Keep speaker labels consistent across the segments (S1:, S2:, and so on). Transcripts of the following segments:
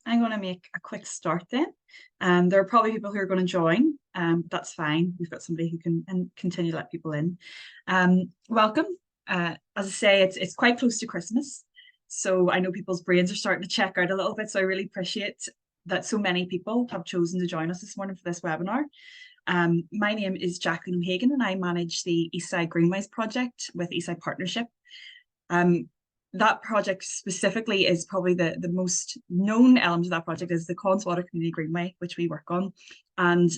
S1: I'm going to make a quick start then. There are probably people who are going to join, but that's fine. We've got somebody who can continue to let people in. Welcome. As I say, it's quite close to Christmas, so I know people's brains are starting to check out a little bit. So I really appreciate that so many people have chosen to join us this morning for this webinar. My name is Jacqueline O'Hagan, and I manage the Eastside Greenways project with Eastside Partnership. That project specifically is probably the most known element of that project is the Connswater Community Greenway, which we work on. And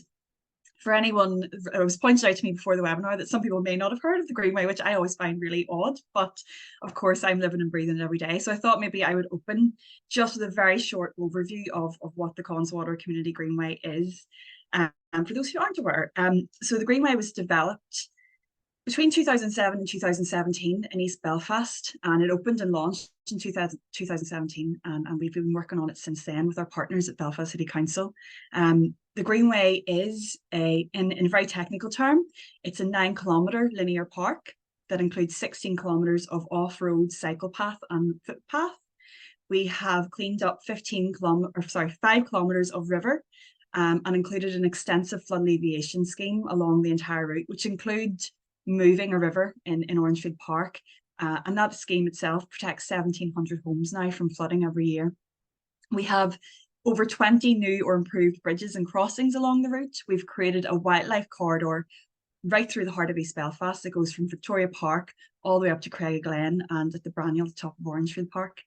S1: for anyone, it was pointed out to me before the webinar that some people may not have heard of the Greenway, which I always find really odd, but of course I'm living and breathing it every day. So I thought maybe I would open just with a very short overview of what the Connswater Community Greenway is. For those who aren't aware, so the Greenway was developed between 2007 and 2017 in East Belfast, and it opened and launched in 2017, and we've been working on it since then with our partners at Belfast City Council. The Greenway is in a very technical term, it's a 9-kilometre linear park that includes 16 kilometres of off-road cycle path and footpath. We have cleaned up 5 kilometres of river, and included an extensive flood alleviation scheme along the entire route, which includes moving a river in Orangefield Park, and that scheme itself protects 1,700 homes now from flooding every year. We have over 20 new or improved bridges and crossings along the route. We've created a wildlife corridor right through the heart of East Belfast that goes from Victoria Park all the way up to Craigaglen and at the Braniel, the top of Orangefield Park.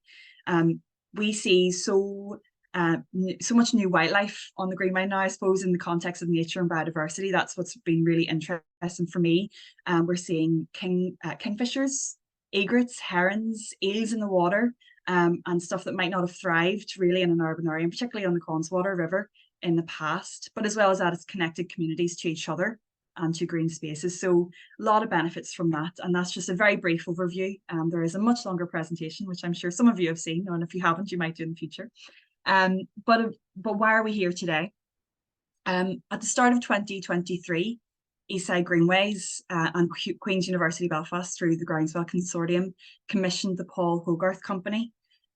S1: We see so much new wildlife on the Greenway now, I suppose, in the context of nature and biodiversity. That's what's been really interesting for me. We're seeing kingfishers, egrets, herons, eels in the water, and stuff that might not have thrived really in an urban area, and particularly on the Connswater River in the past. But as well as that, it's connected communities to each other and to green spaces. So a lot of benefits from that. And that's just a very brief overview. There is a much longer presentation, which I'm sure some of you have seen, and if you haven't, you might do in the future. But why are we here today? At the start of 2023, Eastside Greenways and Queen's University Belfast through the Groundswell Consortium commissioned the Paul Hogarth Company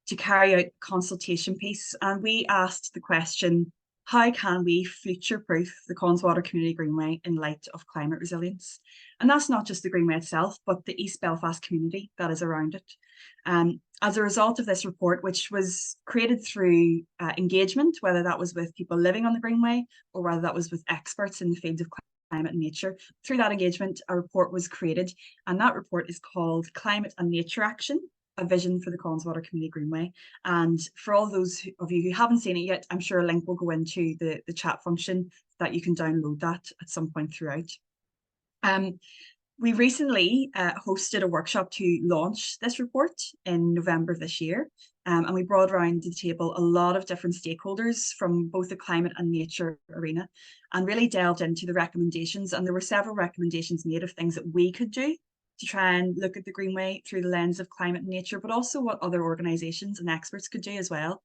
S1: to carry out a consultation piece, and we asked the question, how can we future-proof the Connswater Community Greenway in light of climate resilience? And that's not just the Greenway itself, but the East Belfast community that is around it. As a result of this report, which was created through engagement, whether that was with people living on the Greenway or whether that was with experts in the field of climate and nature, through that engagement, a report was created, and that report is called Climate and Nature Action, a vision for the Connswater Community Greenway. And for all those of you who haven't seen it yet, I'm sure a link will go into the chat function that you can download that at some point throughout. We recently hosted a workshop to launch this report in November of this year, and we brought around the table a lot of different stakeholders from both the climate and nature arena, and really delved into the recommendations. And there were several recommendations made of things that we could do to try and look at the Greenway through the lens of climate and nature, but also what other organisations and experts could do as well.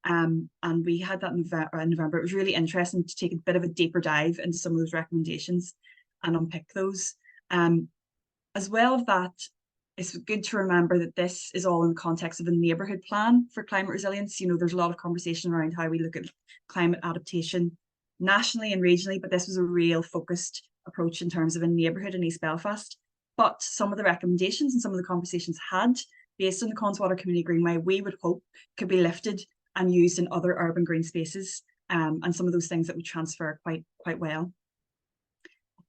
S1: And we had that in November. It was really interesting to take a bit of a deeper dive into some of those recommendations and unpick those. As well as that, it's good to remember that this is all in the context of a neighbourhood plan for climate resilience. You know, there's a lot of conversation around how we look at climate adaptation nationally and regionally, but this was a real focused approach in terms of a neighbourhood in East Belfast. But some of the recommendations and some of the conversations had, based on the Connswater Community Greenway, we would hope could be lifted and used in other urban green spaces, and some of those things that would transfer quite well.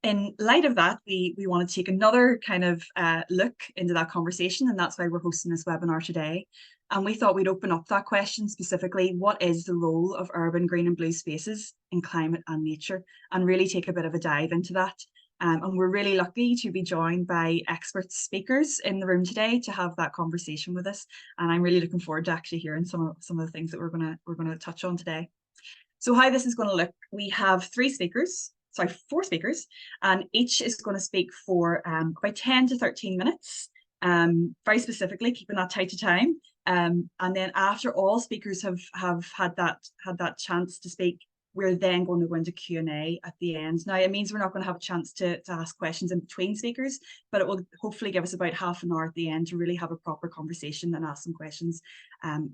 S1: In light of that, we want to take another kind of look into that conversation, and that's why we're hosting this webinar today. And we thought we'd open up that question specifically, what is the role of urban green and blue spaces in climate and nature, and really take a bit of a dive into that. And we're really lucky to be joined by expert speakers in the room today to have that conversation with us. And I'm really looking forward to actually hearing some of the things that we're gonna touch on today. So how this is going to look, we have four speakers, and each is going to speak for about 10 to 13 minutes, very specifically, keeping that tight to time. And then after all speakers have had that chance to speak, we're then going to go into Q&A at the end. Now, it means we're not going to have a chance to ask questions in between speakers, but it will hopefully give us about half an hour at the end to really have a proper conversation and ask some questions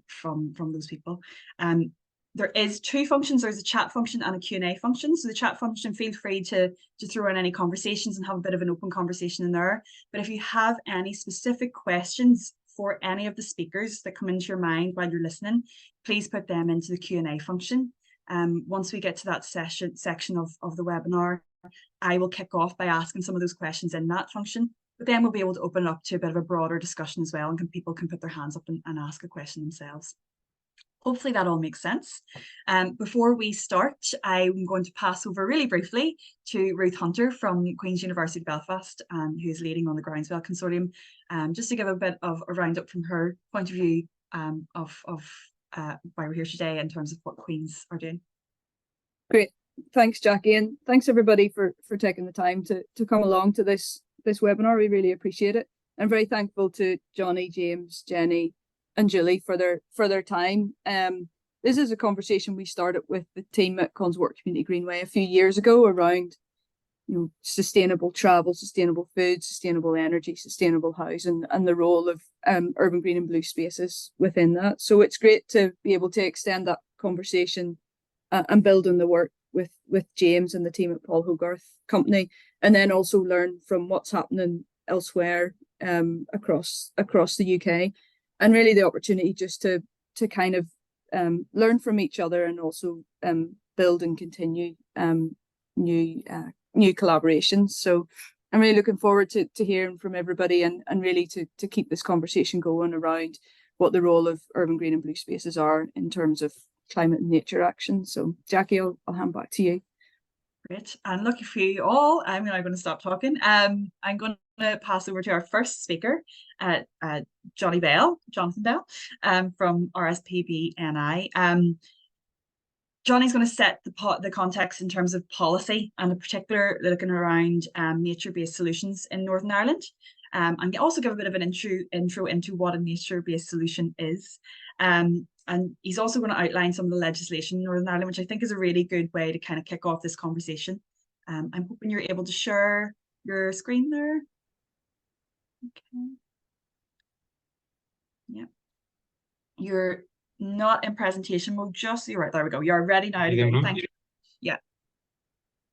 S1: from those people. There is two functions. There's a chat function and a Q&A function. So the chat function, feel free to throw in any conversations and have a bit of an open conversation in there. But if you have any specific questions for any of the speakers that come into your mind while you're listening, please put them into the Q&A function. Once we get to that section of the webinar, I will kick off by asking some of those questions in that function, but then we'll be able to open it up to a bit of a broader discussion as well, and people can put their hands up and ask a question themselves. Hopefully that all makes sense. Before we start, I'm going to pass over really briefly to Ruth Hunter from Queen's University Belfast, who is leading on the Groundswell Consortium, just to give a bit of a roundup from her point of view of why we're here today in terms of what Queen's are doing.
S2: Great. Thanks, Jackie, and thanks everybody for taking the time to come along to this webinar. We really appreciate it. I'm very thankful to Johnny, James, Jenny, and Julie for their time. This is a conversation we started with the team at Consort Community Greenway a few years ago around, sustainable travel, sustainable food, sustainable energy, sustainable housing, and the role of urban green and blue spaces within that. So it's great to be able to extend that conversation and build on the work with James and the team at Paul Hogarth Company, and then also learn from what's happening elsewhere across the UK. And really the opportunity just to kind of learn from each other and also build and continue new collaborations. So I'm really looking forward to hearing from everybody and really to keep this conversation going around what the role of urban green and blue spaces are in terms of climate and nature action. So Jackie, I'll hand back to you.
S1: Great, and lucky for you all, I'm now going to stop talking. I'm going to pass over to our first speaker, Jonathan Bell, from RSPB NI. Johnny's going to set the context in terms of policy, and in particular looking around nature-based solutions in Northern Ireland, and also give a bit of an intro into what a nature-based solution is. And he's also going to outline some of the legislation in Northern Ireland, which I think is a really good way to kind of kick off this conversation. I'm hoping you're able to share your screen there. Okay. Yeah. You're not in presentation mode, just so you're right. There we go. You're ready now to go. Thank you. Yeah.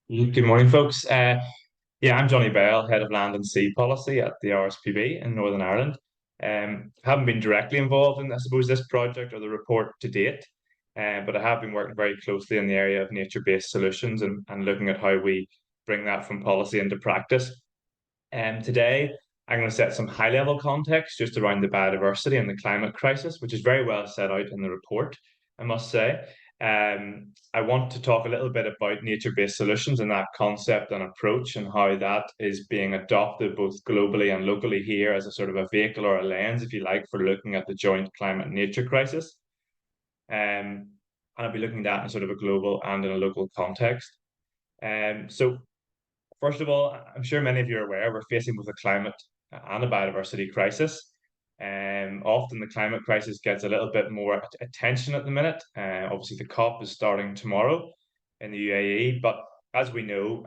S3: Good morning, folks. I'm Johnny Bell, Head of Land and Sea Policy at the RSPB in Northern Ireland. Haven't been directly involved in, I suppose, this project or the report to date, but I have been working very closely in the area of nature-based solutions and looking at how we bring that from policy into practice. Today, I'm going to set some high-level context just around the biodiversity and the climate crisis, which is very well set out in the report, I must say. I want to talk a little bit about nature-based solutions and that concept and approach and how that is being adopted both globally and locally here as a sort of a vehicle or a lens, if you like, for looking at the joint climate and nature crisis. And I'll be looking at that in sort of a global and in a local context. So first of all, I'm sure many of you are aware we're facing with a climate and a biodiversity crisis. Often the climate crisis gets a little bit more attention at the minute. Obviously, the COP is starting tomorrow in the UAE, but as we know,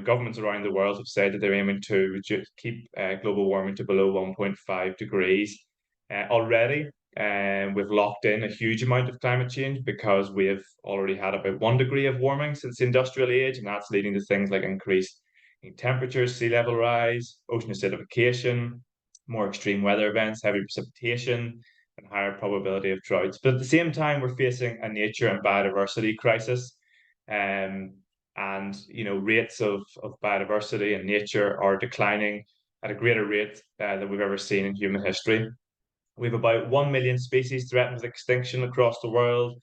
S3: governments around the world have said that they're aiming to keep global warming to below 1.5 degrees. Already, we've locked in a huge amount of climate change because we have already had about 1 degree of warming since the industrial age, and that's leading to things like increased temperatures, sea level rise, ocean acidification, more extreme weather events, heavy precipitation, and higher probability of droughts. But at the same time, we're facing a nature and biodiversity crisis. And rates of biodiversity and nature are declining at a greater rate than we've ever seen in human history. We have about 1 million species threatened with extinction across the world,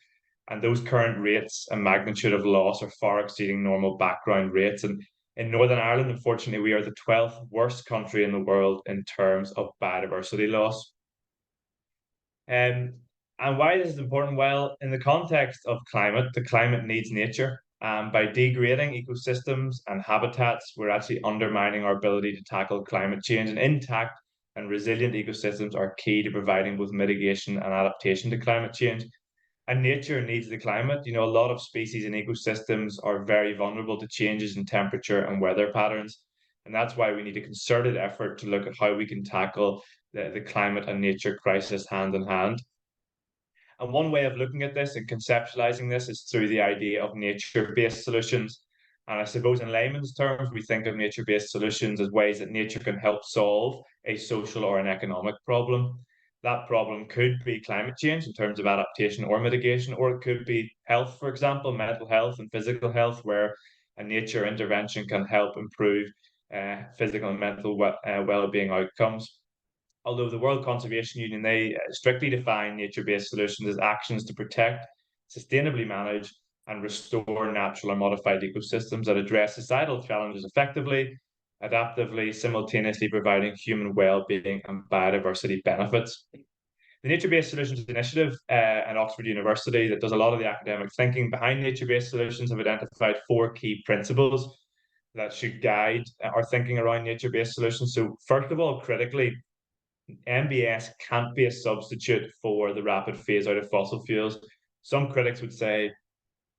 S3: and those current rates and magnitude of loss are far exceeding normal background rates. And in Northern Ireland, unfortunately, we are the 12th worst country in the world in terms of biodiversity loss. And why this is important? Well, in the context of climate, the climate needs nature. By degrading ecosystems and habitats, we're actually undermining our ability to tackle climate change. And intact and resilient ecosystems are key to providing both mitigation and adaptation to climate change. And nature needs the climate. A lot of species and ecosystems are very vulnerable to changes in temperature and weather patterns. And that's why we need a concerted effort to look at how we can tackle the climate and nature crisis hand in hand. And one way of looking at this and conceptualizing this is through the idea of nature-based solutions. And I suppose in layman's terms, we think of nature-based solutions as ways that nature can help solve a social or an economic problem. That problem could be climate change in terms of adaptation or mitigation, or it could be health, for example, mental health and physical health, where a nature intervention can help improve physical and mental well-being outcomes. Although the World Conservation Union, they strictly define nature-based solutions as actions to protect, sustainably manage, and restore natural or modified ecosystems that address societal challenges effectively, adaptively, simultaneously providing human well-being and biodiversity benefits. The Nature-Based Solutions Initiative at Oxford University, that does a lot of the academic thinking behind nature-based solutions, have identified 4 key principles that should guide our thinking around nature-based solutions. So first of all, critically, NBS can't be a substitute for the rapid phase out of fossil fuels. Some critics would say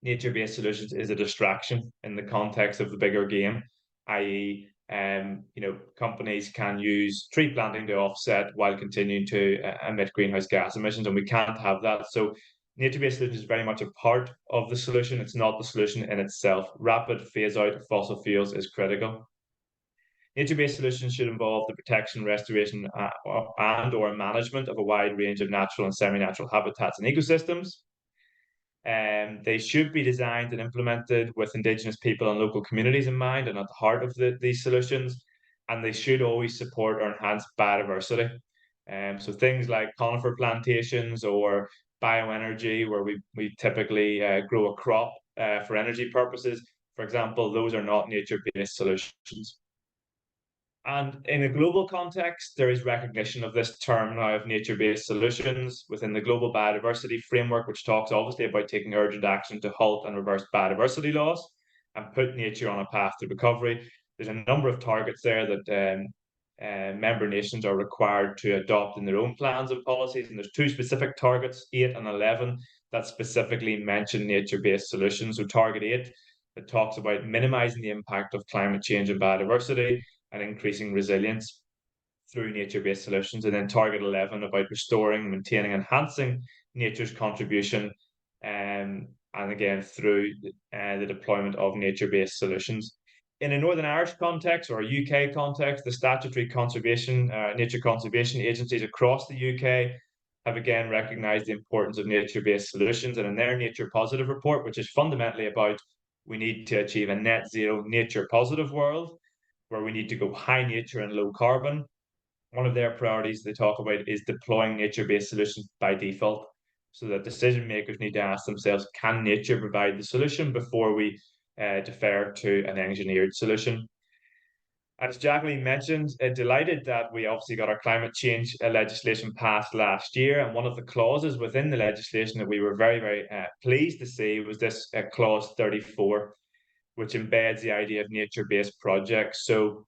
S3: nature-based solutions is a distraction in the context of the bigger game, i.e., companies can use tree planting to offset while continuing to emit greenhouse gas emissions, and we can't have that. So nature-based solutions is very much a part of the solution. It's not the solution in itself. Rapid phase out of fossil fuels is critical. Nature-based solutions should involve the protection, restoration, and or management of a wide range of natural and semi-natural habitats and ecosystems. They should be designed and implemented with Indigenous people and local communities in mind and at the heart of these solutions. And they should always support or enhance biodiversity. So things like conifer plantations or bioenergy, where we typically grow a crop for energy purposes, for example, those are not nature-based solutions. And in a global context, there is recognition of this term now of nature-based solutions within the global biodiversity framework, which talks obviously about taking urgent action to halt and reverse biodiversity loss and put nature on a path to recovery. There's a number of targets there that member nations are required to adopt in their own plans and policies. And there's 2 specific targets, 8 and 11, that specifically mention nature-based solutions. So target 8, that talks about minimizing the impact of climate change and biodiversity and increasing resilience through nature-based solutions. And then target 11 about restoring, maintaining, enhancing nature's contribution, and again through the deployment of nature-based solutions. In a Northern Irish context or a UK context, the statutory conservation, nature conservation agencies across the UK have again recognised the importance of nature-based solutions. And in their Nature Positive report, which is fundamentally about we need to achieve a net zero nature positive world, where we need to go high nature and low carbon, one of their priorities they talk about is deploying nature-based solutions by default, so that decision makers need to ask themselves, can nature provide the solution before we defer to an engineered solution? As Jacqueline mentioned, delighted that we obviously got our climate change legislation passed last year. And one of the clauses within the legislation that we were very, very pleased to see was this clause 34, which embeds the idea of nature-based projects. So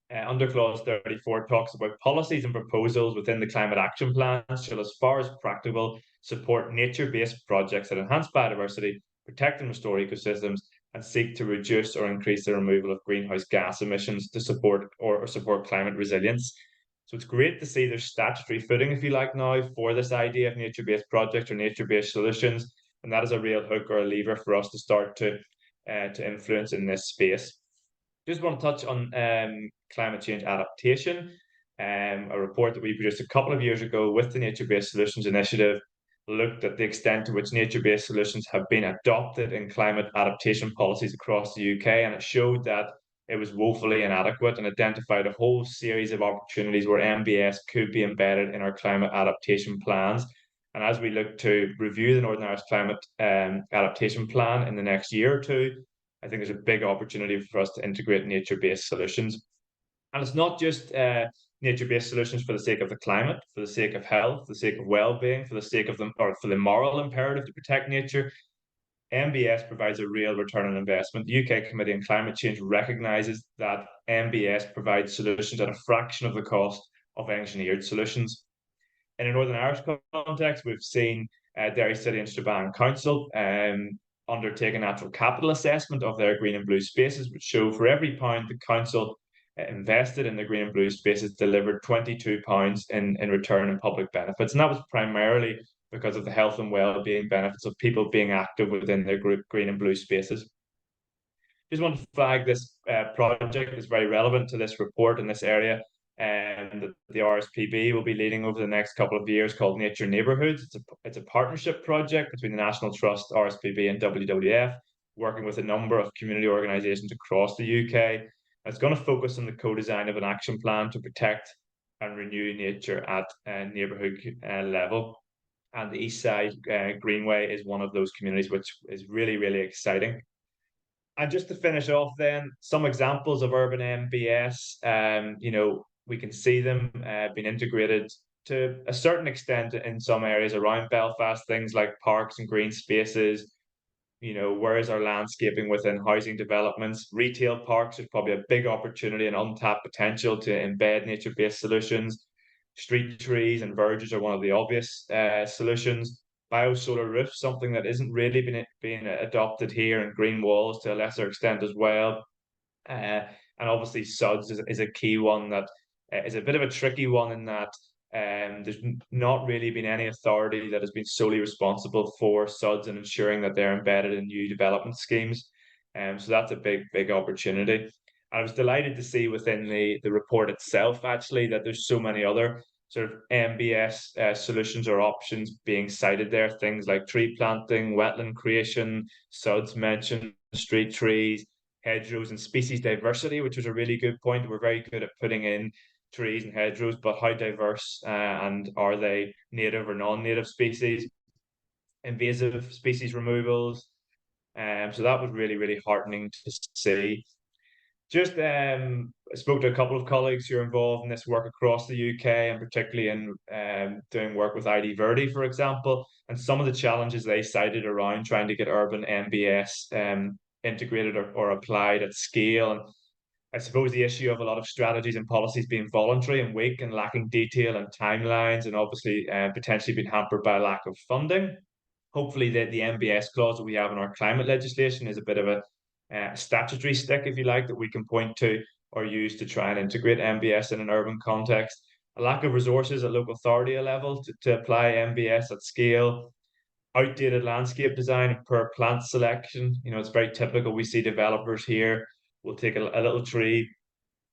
S3: under clause 34 talks about policies and proposals within the climate action plan shall, as far as practical, support nature-based projects that enhance biodiversity, protect and restore ecosystems, and seek to reduce or increase the removal of greenhouse gas emissions to support or support climate resilience. So it's great to see there's statutory footing, if you like, now for this idea of nature-based projects or nature-based solutions, and that is a real hook or a lever for us to start to influence in this space. Just want to touch on climate change adaptation. A report that we produced a couple of years ago with the Nature-Based Solutions Initiative looked at the extent to which nature-based solutions have been adopted in climate adaptation policies across the UK, and it showed that it was woefully inadequate and identified a whole series of opportunities where NBS could be embedded in our climate adaptation plans. And as we look to review the Northern Irish Climate Adaptation Plan in the next year or 2, I think there's a big opportunity for us to integrate nature-based solutions. And it's not just nature-based solutions for the sake of the climate, for the sake of health, for the sake of well-being, for the sake of for the moral imperative to protect nature. NBS provides a real return on investment. The UK Committee on Climate Change recognises that NBS provides solutions at a fraction of the cost of engineered solutions. In a Northern Irish context, we've seen Derry City and Strabane Council undertake a natural capital assessment of their green and blue spaces, which show for every pound the council invested in the green and blue spaces delivered £22 in return in public benefits. And that was primarily because of the health and well-being benefits of people being active within their green and blue spaces. Just want to flag this project is very relevant to this report in this area, and the RSPB will be leading over the next couple of years, called Nature Neighbourhoods. It's a partnership project between the National Trust, RSPB and WWF, working with a number of community organisations across the UK. It's going to focus on the co-design of an action plan to protect and renew nature at a neighbourhood level. And the East Side Greenway is one of those communities, which is really, really exciting. And just to finish off then, some examples of urban MBS, we can see them being integrated to a certain extent in some areas around Belfast, things like parks and green spaces. Where is our landscaping within housing developments? Retail parks is probably a big opportunity and untapped potential to embed nature-based solutions. Street trees and verges are one of the obvious solutions. Biosolar roofs, something that isn't really being adopted here, and green walls to a lesser extent as well. And obviously SUDS is a key one that is a bit of a tricky one in that there's not really been any authority that has been solely responsible for SUDS and ensuring that they're embedded in new development schemes. So that's a big opportunity. I was delighted to see within the report itself, actually, that there's so many other sort of MBS solutions or options being cited there. Things like tree planting, wetland creation, SUDS mentioned, street trees, hedgerows, and species diversity, which was a really good point. We're very good at putting in trees and hedgerows, but how diverse and are they native or non-native species? Invasive species removals. So that was really heartening to see. Just spoke to a couple of colleagues who are involved in this work across the UK, and particularly in doing work with ID Verde, for example, and some of the challenges they cited around trying to get urban MBS integrated or applied at scale. And I suppose the issue of a lot of strategies and policies being voluntary and weak and lacking detail and timelines, and obviously potentially being hampered by a lack of funding. Hopefully the MBS clause that we have in our climate legislation is a bit of a statutory stick, if you like, that we can point to or use to try and integrate MBS in an urban context. A lack of resources at local authority level to apply MBS at scale. Outdated landscape design and poor plant selection. It's very typical. We see developers here will take a little tree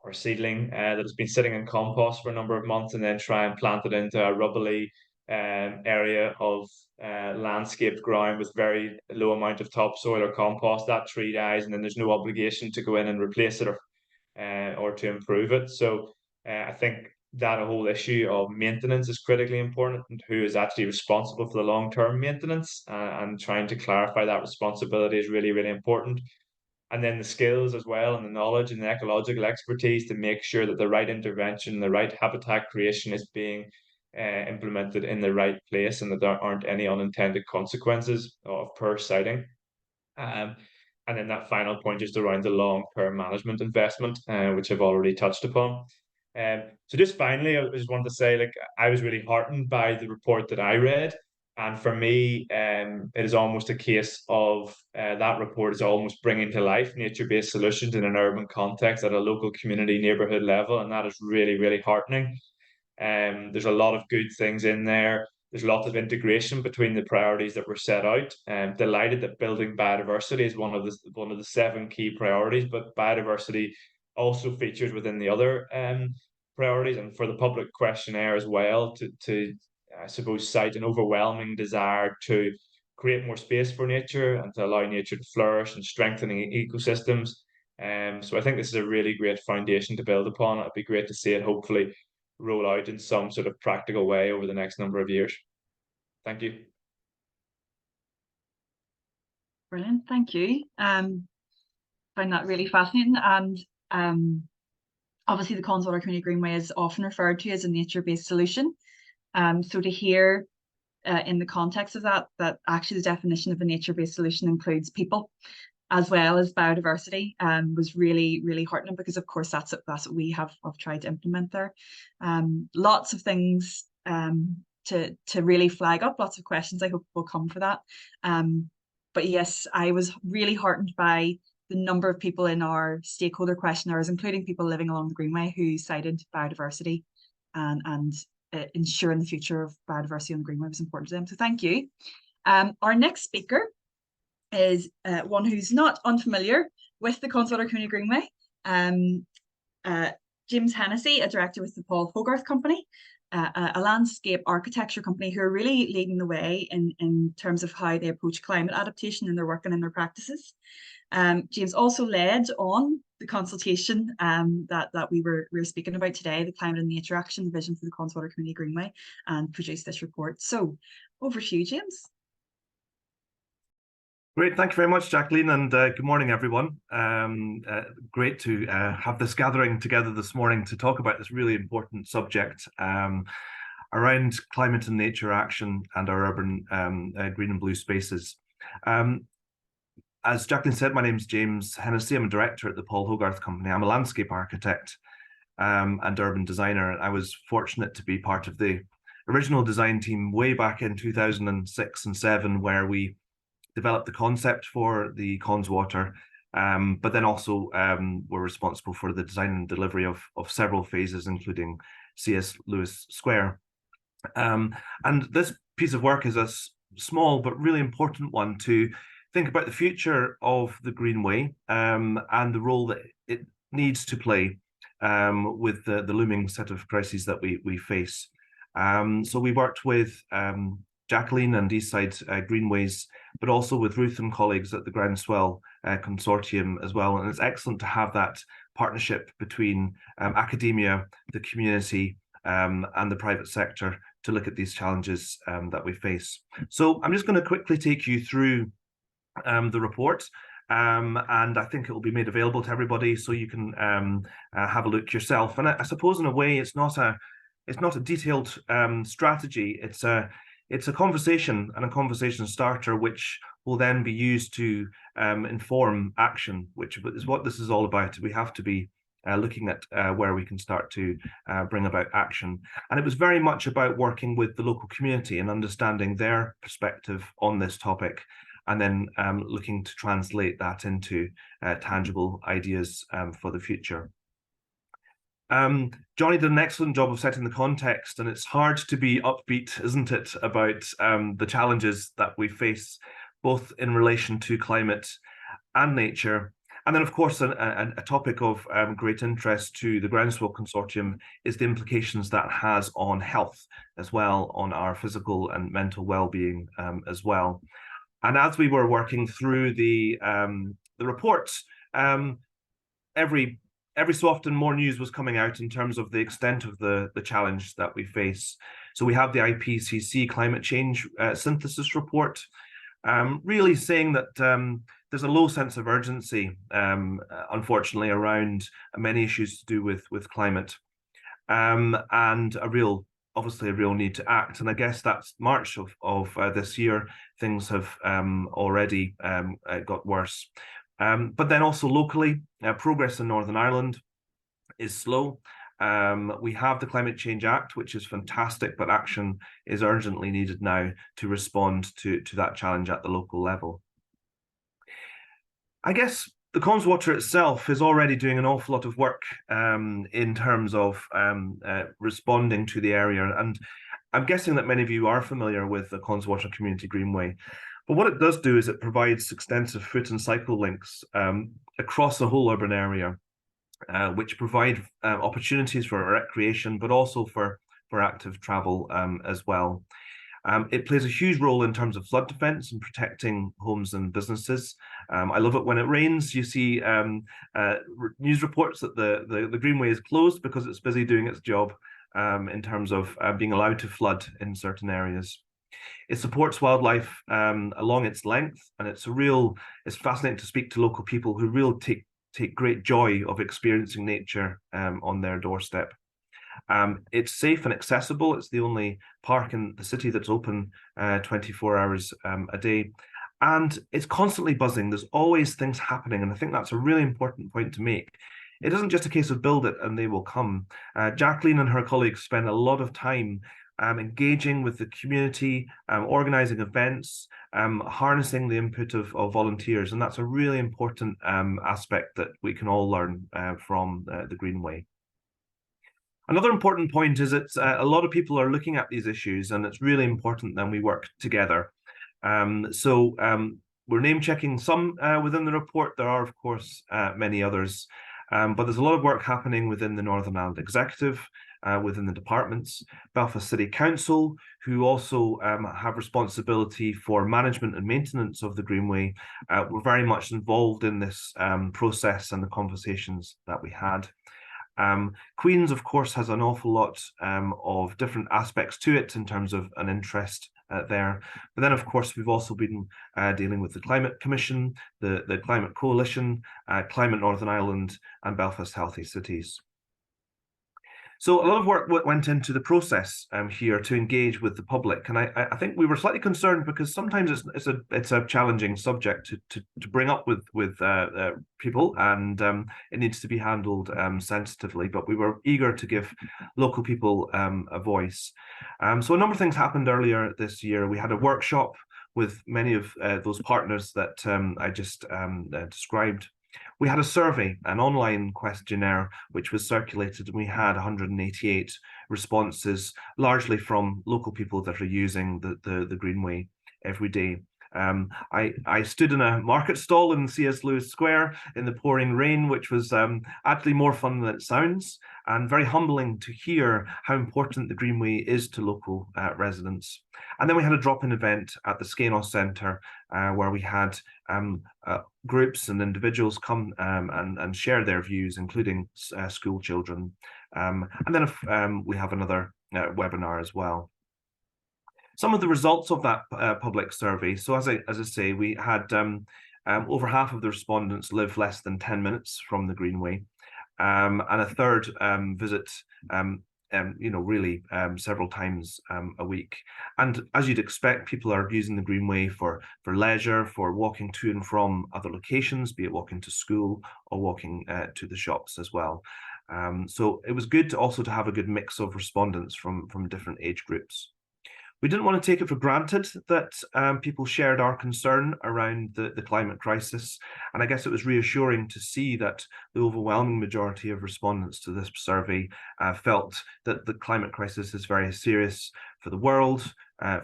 S3: or seedling that has been sitting in compost for a number of months and then try and plant it into a rubbly area of landscaped ground with very low amount of topsoil or compost. That tree dies, and then there's no obligation to go in and replace it or to improve it. So I think that whole issue of maintenance is critically important, and who is actually responsible for the long-term maintenance, and trying to clarify that responsibility is really important. And then the skills as well, and the knowledge and the ecological expertise to make sure that the right intervention, the right habitat creation is being implemented in the right place, and that there aren't any unintended consequences of poor siting. And then that final point just around the long-term management investment, which I've already touched upon. So just finally, I just wanted to say, I was really heartened by the report that I read. And for me, it is almost a case of that report is almost bringing to life nature-based solutions in an urban context at a local community neighbourhood level. And that is really heartening. There's a lot of good things in there. There's lots of integration between the priorities that were set out. Delighted that building biodiversity is one of the 7 key priorities, but biodiversity also features within the other priorities, and for the public questionnaire as well, to I suppose cite an overwhelming desire to create more space for nature and to allow nature to flourish and strengthening ecosystems. So I think this is a really great foundation to build upon. It'd be great to see it hopefully roll out in some sort of practical way over the next number of years. Thank you.
S1: Brilliant, thank you. Find that really fascinating, and obviously the Consultation Community Greenway is often referred to as a nature-based solution. So to hear in the context of that actually the definition of a nature-based solution includes people as well as biodiversity, was really heartening, because of course that's what we have tried to implement there. Lots of things to really flag up, lots of questions I hope will come for that. But yes, I was really heartened by the number of people in our stakeholder questionnaires, including people living along the Greenway, who cited biodiversity and ensuring the future of biodiversity on the Greenway was important to them. So thank you. Our next speaker is one who's not unfamiliar with the Conservator Community Greenway. James Hennessey, a director with the Paul Hogarth Company, a landscape architecture company who are really leading the way in terms of how they approach climate adaptation in their work and in their practices. James also led on the consultation that we were speaking about today, the Climate and Nature Action Vision for the Conservator Community Greenway, and produced this report. So over to you, James.
S4: Great, thank you very much, Jacqueline, and good morning, everyone. Great to have this gathering together this morning to talk about this really important subject around climate and nature action and our urban green and blue spaces. As Jacqueline said, my name is James Hennessey. I'm a director at the Paul Hogarth Company. I'm a landscape architect and urban designer. I was fortunate to be part of the original design team way back in 2006 and 7, where we developed the concept for the Conservator, but then also were responsible for the design and delivery of several phases, including C.S. Lewis Square. And this piece of work is a small but really important one to think about the future of the Greenway and the role that it needs to play with the looming set of crises that we face. So we worked with Jacqueline and Eastside Greenways, but also with Ruth and colleagues at the Groundswell Consortium as well. And it's excellent to have that partnership between academia, the community, and the private sector to look at these challenges that we face. So I'm just going to quickly take you through the report, and I think it will be made available to everybody so you can have a look yourself. And I suppose in a way it's not a detailed strategy. It's a conversation and a conversation starter, which will then be used to inform action, which is what this is all about. We have to be looking at where we can start to bring about action. And it was very much about working with the local community and understanding their perspective on this topic, and then looking to translate that into tangible ideas for the future. Johnny did an excellent job of setting the context, and it's hard to be upbeat, isn't it, about the challenges that we face, both in relation to climate and nature. And then, of course, a topic of great interest to the Groundswell Consortium is the implications that has on health as well, on our physical and mental well-being as well. And as we were working through the reports, every so often more news was coming out in terms of the extent of the challenge that we face. So we have the IPCC climate change synthesis report, really saying that there's a low sense of urgency, unfortunately, around many issues to do with climate, and obviously a real need to act. And I guess that's March of this year, things have already got worse. But then also locally, progress in Northern Ireland is slow. We have the Climate Change Act, which is fantastic, but action is urgently needed now to respond to that challenge at the local level. I guess the Conservator itself is already doing an awful lot of work in terms of responding to the area. And I'm guessing that many of you are familiar with the Conservator Community Greenway. But what it does do is it provides extensive foot and cycle links across the whole urban area, which provide opportunities for recreation, but also for active travel as well. It plays a huge role in terms of flood defence and protecting homes and businesses. I love it when it rains. You see news reports that the Greenway is closed because it's busy doing its job in terms of being allowed to flood in certain areas. It supports wildlife along its length, and it's fascinating to speak to local people who really take great joy of experiencing nature on their doorstep. It's safe and accessible. It's the only park in the city that's open 24 hours a day. And it's constantly buzzing. There's always things happening. And I think that's a really important point to make. It isn't just a case of build it and they will come. Jacqueline and her colleagues spend a lot of time engaging with the community, organising events, harnessing the input of volunteers. And that's a really important aspect that we can all learn from the Greenway. Another important point is that a lot of people are looking at these issues, and it's really important that we work together. We're name checking some within the report. There are, of course, many others, but there's a lot of work happening within the Northern Ireland Executive, within the departments, Belfast City Council, who also have responsibility for management and maintenance of the Greenway. We're very much involved in this process and the conversations that we had. Queen's, of course, has an awful lot of different aspects to it in terms of an interest there. But then, of course, we've also been dealing with the Climate Commission, the Climate Coalition, Climate Northern Ireland, and Belfast Healthy Cities. So a lot of work went into the process here to engage with the public, and I think we were slightly concerned because sometimes it's a challenging subject to bring up with people, and it needs to be handled sensitively. But we were eager to give local people a voice. So a number of things happened earlier this year. We had a workshop with many of those partners that I just described. We had a survey, an online questionnaire, which was circulated, and we had 188 responses, largely from local people that are using the Greenway every day. I stood in a market stall in C.S. Lewis Square in the pouring rain, which was actually more fun than it sounds, and very humbling to hear how important the Greenway is to local residents. And then we had a drop-in event at the Skenos Centre, where we had groups and individuals come and share their views, including school children. And then we have another webinar as well. Some of the results of that public survey. So as I say, we had over half of the respondents live less than 10 minutes from the Greenway, and a third visit really several times a week. And as you'd expect, people are using the Greenway for leisure, for walking to and from other locations, be it walking to school or walking to the shops as well. So it was good also to have a good mix of respondents from different age groups. We didn't want to take it for granted that people shared our concern around the climate crisis. And I guess it was reassuring to see that the overwhelming majority of respondents to this survey felt that the climate crisis is very serious for the world,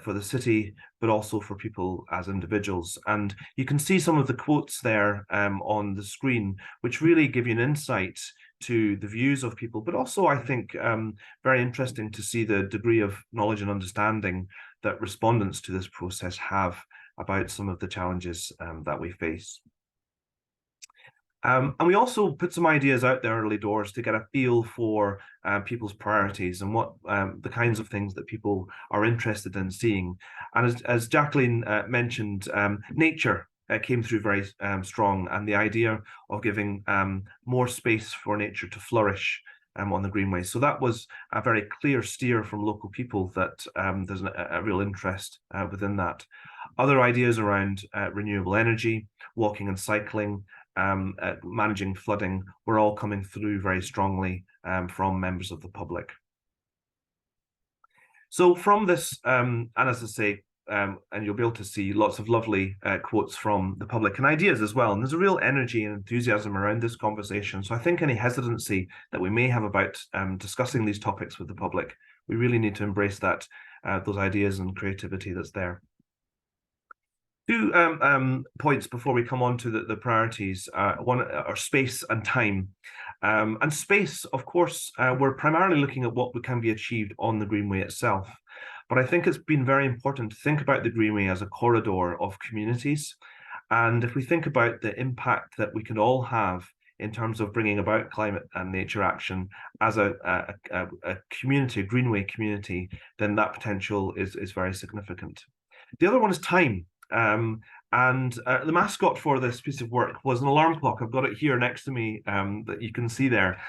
S4: for the city, but also for people as individuals. And you can see some of the quotes there on the screen, which really give you an insight to the views of people, but also I think very interesting to see the degree of knowledge and understanding that respondents to this process have about some of the challenges that we face. And we also put some ideas out there early doors to get a feel for people's priorities and what the kinds of things that people are interested in seeing. And as Jacqueline mentioned, nature came through very strong, and the idea of giving more space for nature to flourish on the Greenway. So that was a very clear steer from local people that there's a real interest within that. Other ideas around renewable energy, walking and cycling, managing flooding were all coming through very strongly from members of the public. So from this, and as I say, and you'll be able to see lots of lovely quotes from the public and ideas as well. And there's a real energy and enthusiasm around this conversation. So I think any hesitancy that we may have about discussing these topics with the public, we really need to embrace that, those ideas and creativity that's there. Two points before we come on to the priorities. One are space and time. And space, of course, we're primarily looking at what can be achieved on the Greenway itself. But I think it's been very important to think about the Greenway as a corridor of communities. And if we think about the impact that we can all have in terms of bringing about climate and nature action as a community, a Greenway community, then that potential is very significant. The other one is time. The mascot for this piece of work was an alarm clock. I've got it here next to me that you can see there.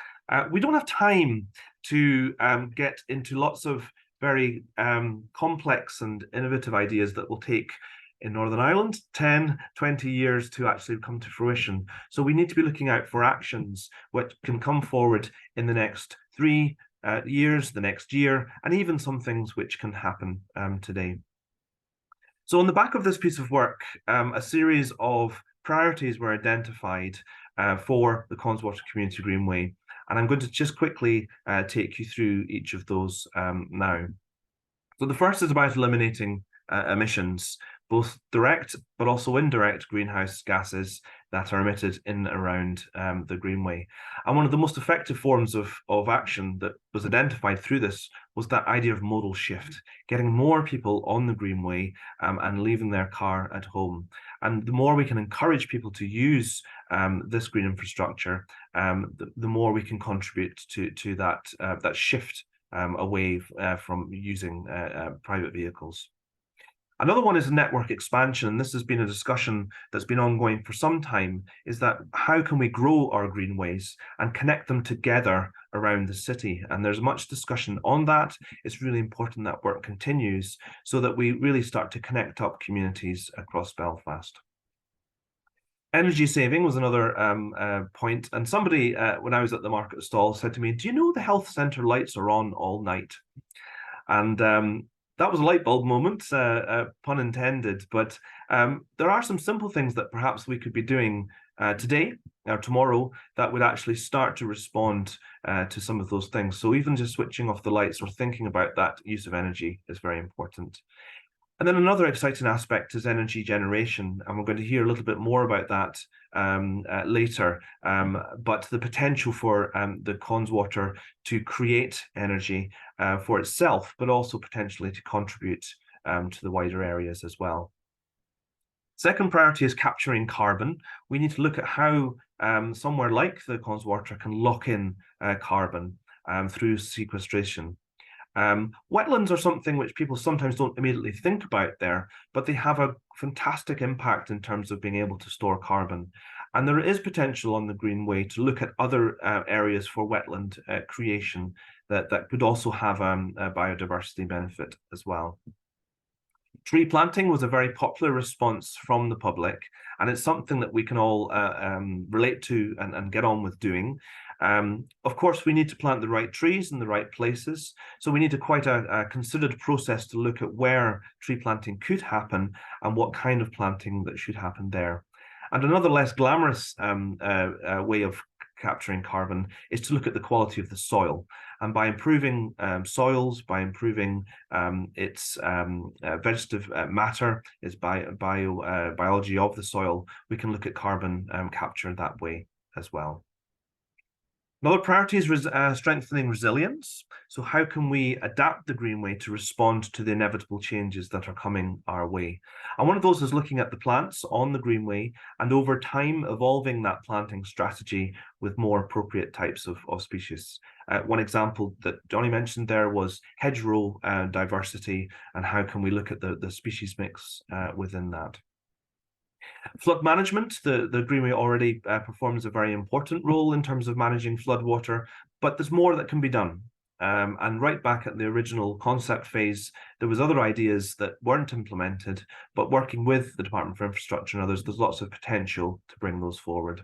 S4: We don't have time to get into lots of very complex and innovative ideas that will take, in Northern Ireland, 10, 20 years to actually come to fruition. So we need to be looking out for actions which can come forward in the next 3 years, the next year, and even some things which can happen today. So on the back of this piece of work, a series of priorities were identified for the Connswater Community Greenway. And I'm going to just quickly take you through each of those now. So the first is about eliminating emissions, both direct but also indirect greenhouse gases that are emitted in and around the Greenway. And one of the most effective forms of action that was identified through this was that idea of modal shift, getting more people on the Greenway and leaving their car at home. And the more we can encourage people to use this green infrastructure, the more we can contribute to that shift away from using private vehicles. Another one is network expansion, and this has been a discussion that's been ongoing for some time, is that how can we grow our greenways and connect them together around the city? And there's much discussion on that. It's really important that work continues so that we really start to connect up communities across Belfast. Energy saving was another point, and somebody, when I was at the market stall, said to me, "Do you know the health centre lights are on all night?" And that was a light bulb moment, pun intended, but there are some simple things that perhaps we could be doing today or tomorrow that would actually start to respond to some of those things. So even just switching off the lights or thinking about that use of energy is very important. And then another exciting aspect is energy generation, and we're going to hear a little bit more about that later. But the potential for the Conservatoire to create energy for itself, but also potentially to contribute to the wider areas as well. Second priority is capturing carbon. We need to look at how somewhere like the Conservatoire can lock in carbon through sequestration. Wetlands are something which people sometimes don't immediately think about there, but they have a fantastic impact in terms of being able to store carbon. And there is potential on the Greenway to look at other areas for wetland creation that could also have a biodiversity benefit as well. Tree planting was a very popular response from the public, and it's something that we can all relate to and get on with doing. Of course, we need to plant the right trees in the right places. So we need quite a considered process to look at where tree planting could happen and what kind of planting that should happen there. And another less glamorous way of capturing carbon is to look at the quality of the soil. And by improving soils, by improving its vegetative matter, its biology of the soil, we can look at carbon capture that way as well. Another priority is strengthening resilience. So how can we adapt the Greenway to respond to the inevitable changes that are coming our way? And one of those is looking at the plants on the Greenway and over time evolving that planting strategy with more appropriate types of species. One example that Johnny mentioned there was hedgerow diversity, and how can we look at the species mix within that. Flood management, the Greenway already performs a very important role in terms of managing floodwater, but there's more that can be done. And right back at the original concept phase, there was other ideas that weren't implemented, but working with the Department for Infrastructure and others, there's lots of potential to bring those forward.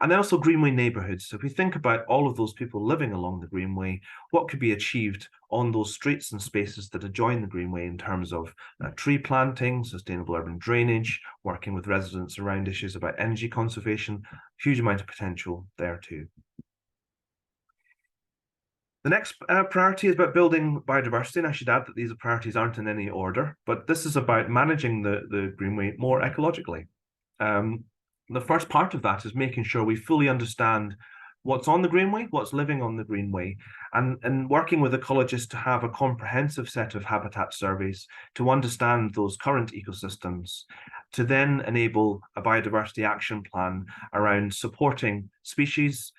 S4: And then also Greenway neighbourhoods. So if we think about all of those people living along the Greenway, what could be achieved on those streets and spaces that adjoin the Greenway in terms of tree planting, sustainable urban drainage, working with residents around issues about energy conservation, huge amount of potential there too. The next priority is about building biodiversity, and I should add that these priorities aren't in any order, but this is about managing the Greenway more ecologically. The first part of that is making sure we fully understand what's on the Greenway, what's living on the Greenway, and working with ecologists to have a comprehensive set of habitat surveys to understand those current ecosystems, to then enable a biodiversity action plan around supporting species,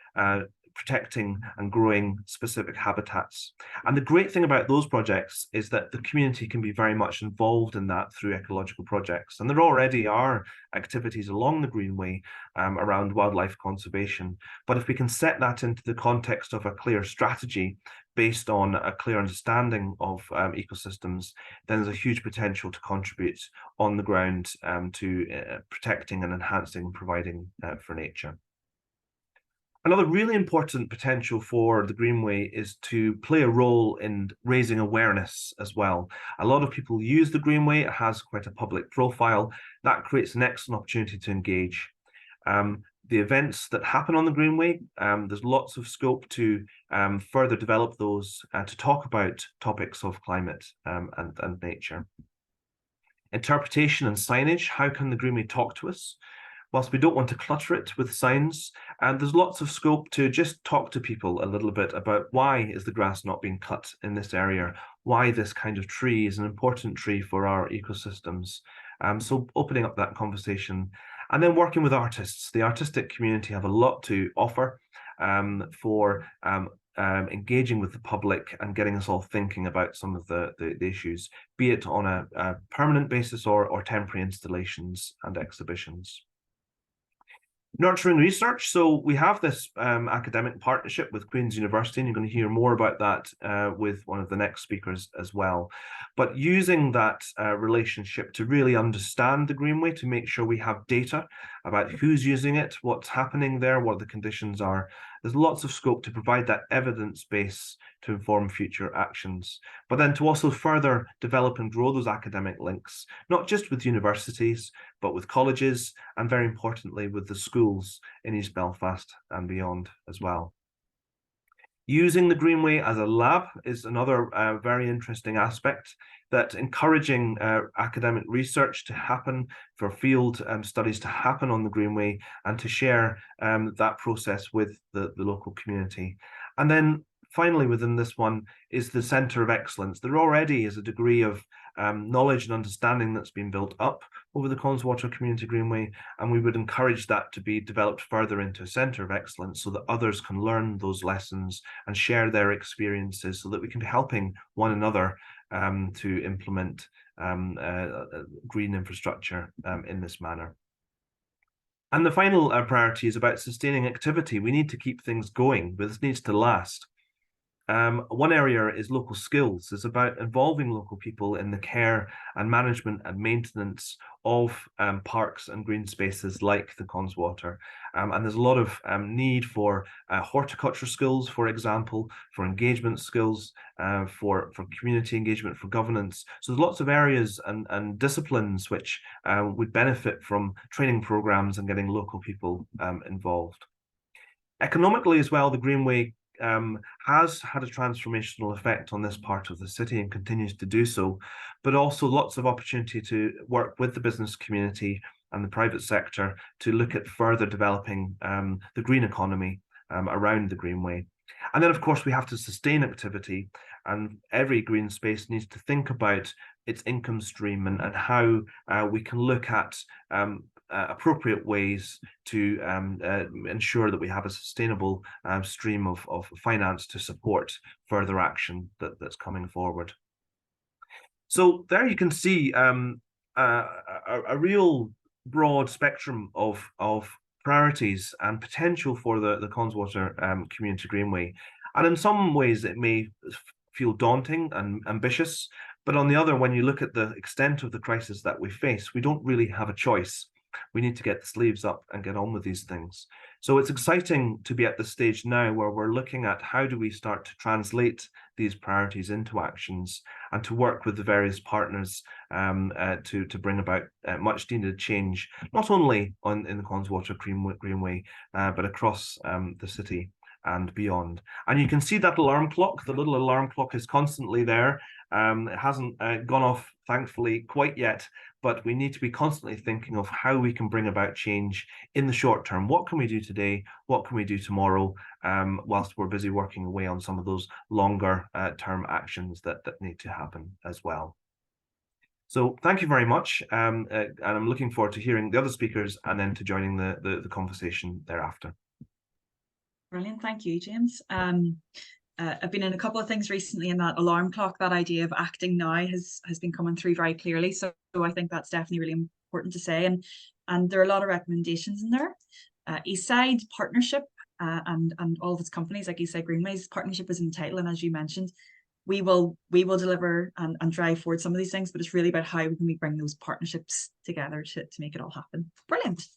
S4: protecting and growing specific habitats. And the great thing about those projects is that the community can be very much involved in that through ecological projects. And there already are activities along the Greenway around wildlife conservation. But if we can set that into the context of a clear strategy based on a clear understanding of ecosystems, then there's a huge potential to contribute on the ground to protecting and enhancing and providing for nature. Another really important potential for the Greenway is to play a role in raising awareness as well. A lot of people use the Greenway, it has quite a public profile. That creates an excellent opportunity to engage. events that happen on the Greenway. There's lots of scope to further develop those to talk about topics of climate and nature. Interpretation and signage. How can the Greenway talk to us? Whilst we don't want to clutter it with signs, and there's lots of scope to just talk to people a little bit about why is the grass not being cut in this area, why this kind of tree is an important tree for our ecosystems. So opening up that conversation, and then working with artists. The artistic community have a lot to offer for engaging with the public and getting us all thinking about some of the issues, be it on a permanent basis or temporary installations and exhibitions. Nurturing research. So we have this academic partnership with Queen's University, and you're going to hear more about that with one of the next speakers as well. But using that relationship to really understand the Greenway, to make sure we have data about who's using it, what's happening there, what the conditions are. There's lots of scope to provide that evidence base to inform future actions, but then to also further develop and grow those academic links, not just with universities, but with colleges, and very importantly, with the schools in East Belfast and beyond as well. Using the Greenway as a lab is another very interesting aspect, that encouraging academic research to happen, for field studies to happen on the Greenway, and to share that process with the local community. And then finally, within this one is the Centre of Excellence. There already is a degree of knowledge and understanding that's been built up over the Connswater Community Greenway, and we would encourage that to be developed further into a Centre of Excellence so that others can learn those lessons and share their experiences, so that we can be helping one another to implement green infrastructure in this manner. And the final priority is about sustaining activity. We need to keep things going, but this needs to last. One area is local skills. It's about involving local people in the care and management and maintenance of parks and green spaces like the Connswater. And there's a lot of need for horticulture skills, for example, for engagement skills, for community engagement, for governance. So there's lots of areas and disciplines which would benefit from training programs and getting local people involved. Economically as well, the Greenway has had a transformational effect on this part of the city and continues to do so, but also lots of opportunity to work with the business community and the private sector to look at further developing the green economy around the Greenway. And then, of course, we have to sustain activity, and every green space needs to think about its income stream and how we can look at appropriate ways to ensure that we have a sustainable stream of finance to support further action that's coming forward. So there you can see a real broad spectrum of priorities and potential for the Connswater Community Greenway. And in some ways it may feel daunting and ambitious, but on the other, when you look at the extent of the crisis that we face, we don't really have a choice. We need to get the sleeves up and get on with these things. So it's exciting to be at this stage now where we're looking at how do we start to translate these priorities into actions and to work with the various partners to bring about much needed change, not only in the Connswater Greenway, but across the city and beyond. And you can see that alarm clock. The little alarm clock is constantly there. It hasn't gone off, thankfully, quite yet, but we need to be constantly thinking of how we can bring about change in the short term. What can we do today? What can we do tomorrow? Whilst we're busy working away on some of those longer term actions that need to happen as well. So thank you very much. And I'm looking forward to hearing the other speakers and then to joining the conversation thereafter.
S1: Brilliant, thank you, James. I've been in a couple of things recently, and that alarm clock, that idea of acting now has been coming through very clearly. So I think that's definitely really important to say. And there are a lot of recommendations in there. Eastside partnership and all of its companies, like Eastside Greenways partnership is in the title, and as you mentioned, we will deliver and drive forward some of these things, but it's really about how can we bring those partnerships together to make it all happen. Brilliant.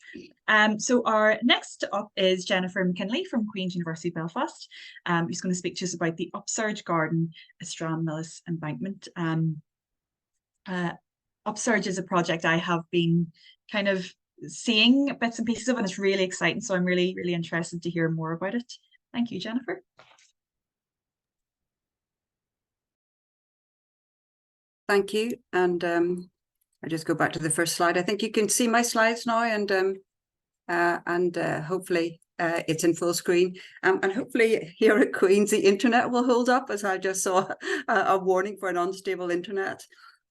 S1: So our next up is Jennifer McKinley from Queen's University Belfast, who's going to speak to us about the Upsurge Garden at Stranmillis Embankment. Upsurge is a project I have been kind of seeing bits and pieces of it, and it's really exciting. So I'm really, really interested to hear more about it. Thank you, Jennifer.
S5: Thank you. And I just go back to the first slide. I think you can see my slides now, and hopefully it's in full screen. And hopefully here at Queen's, the internet will hold up, as I just saw a warning for an unstable internet.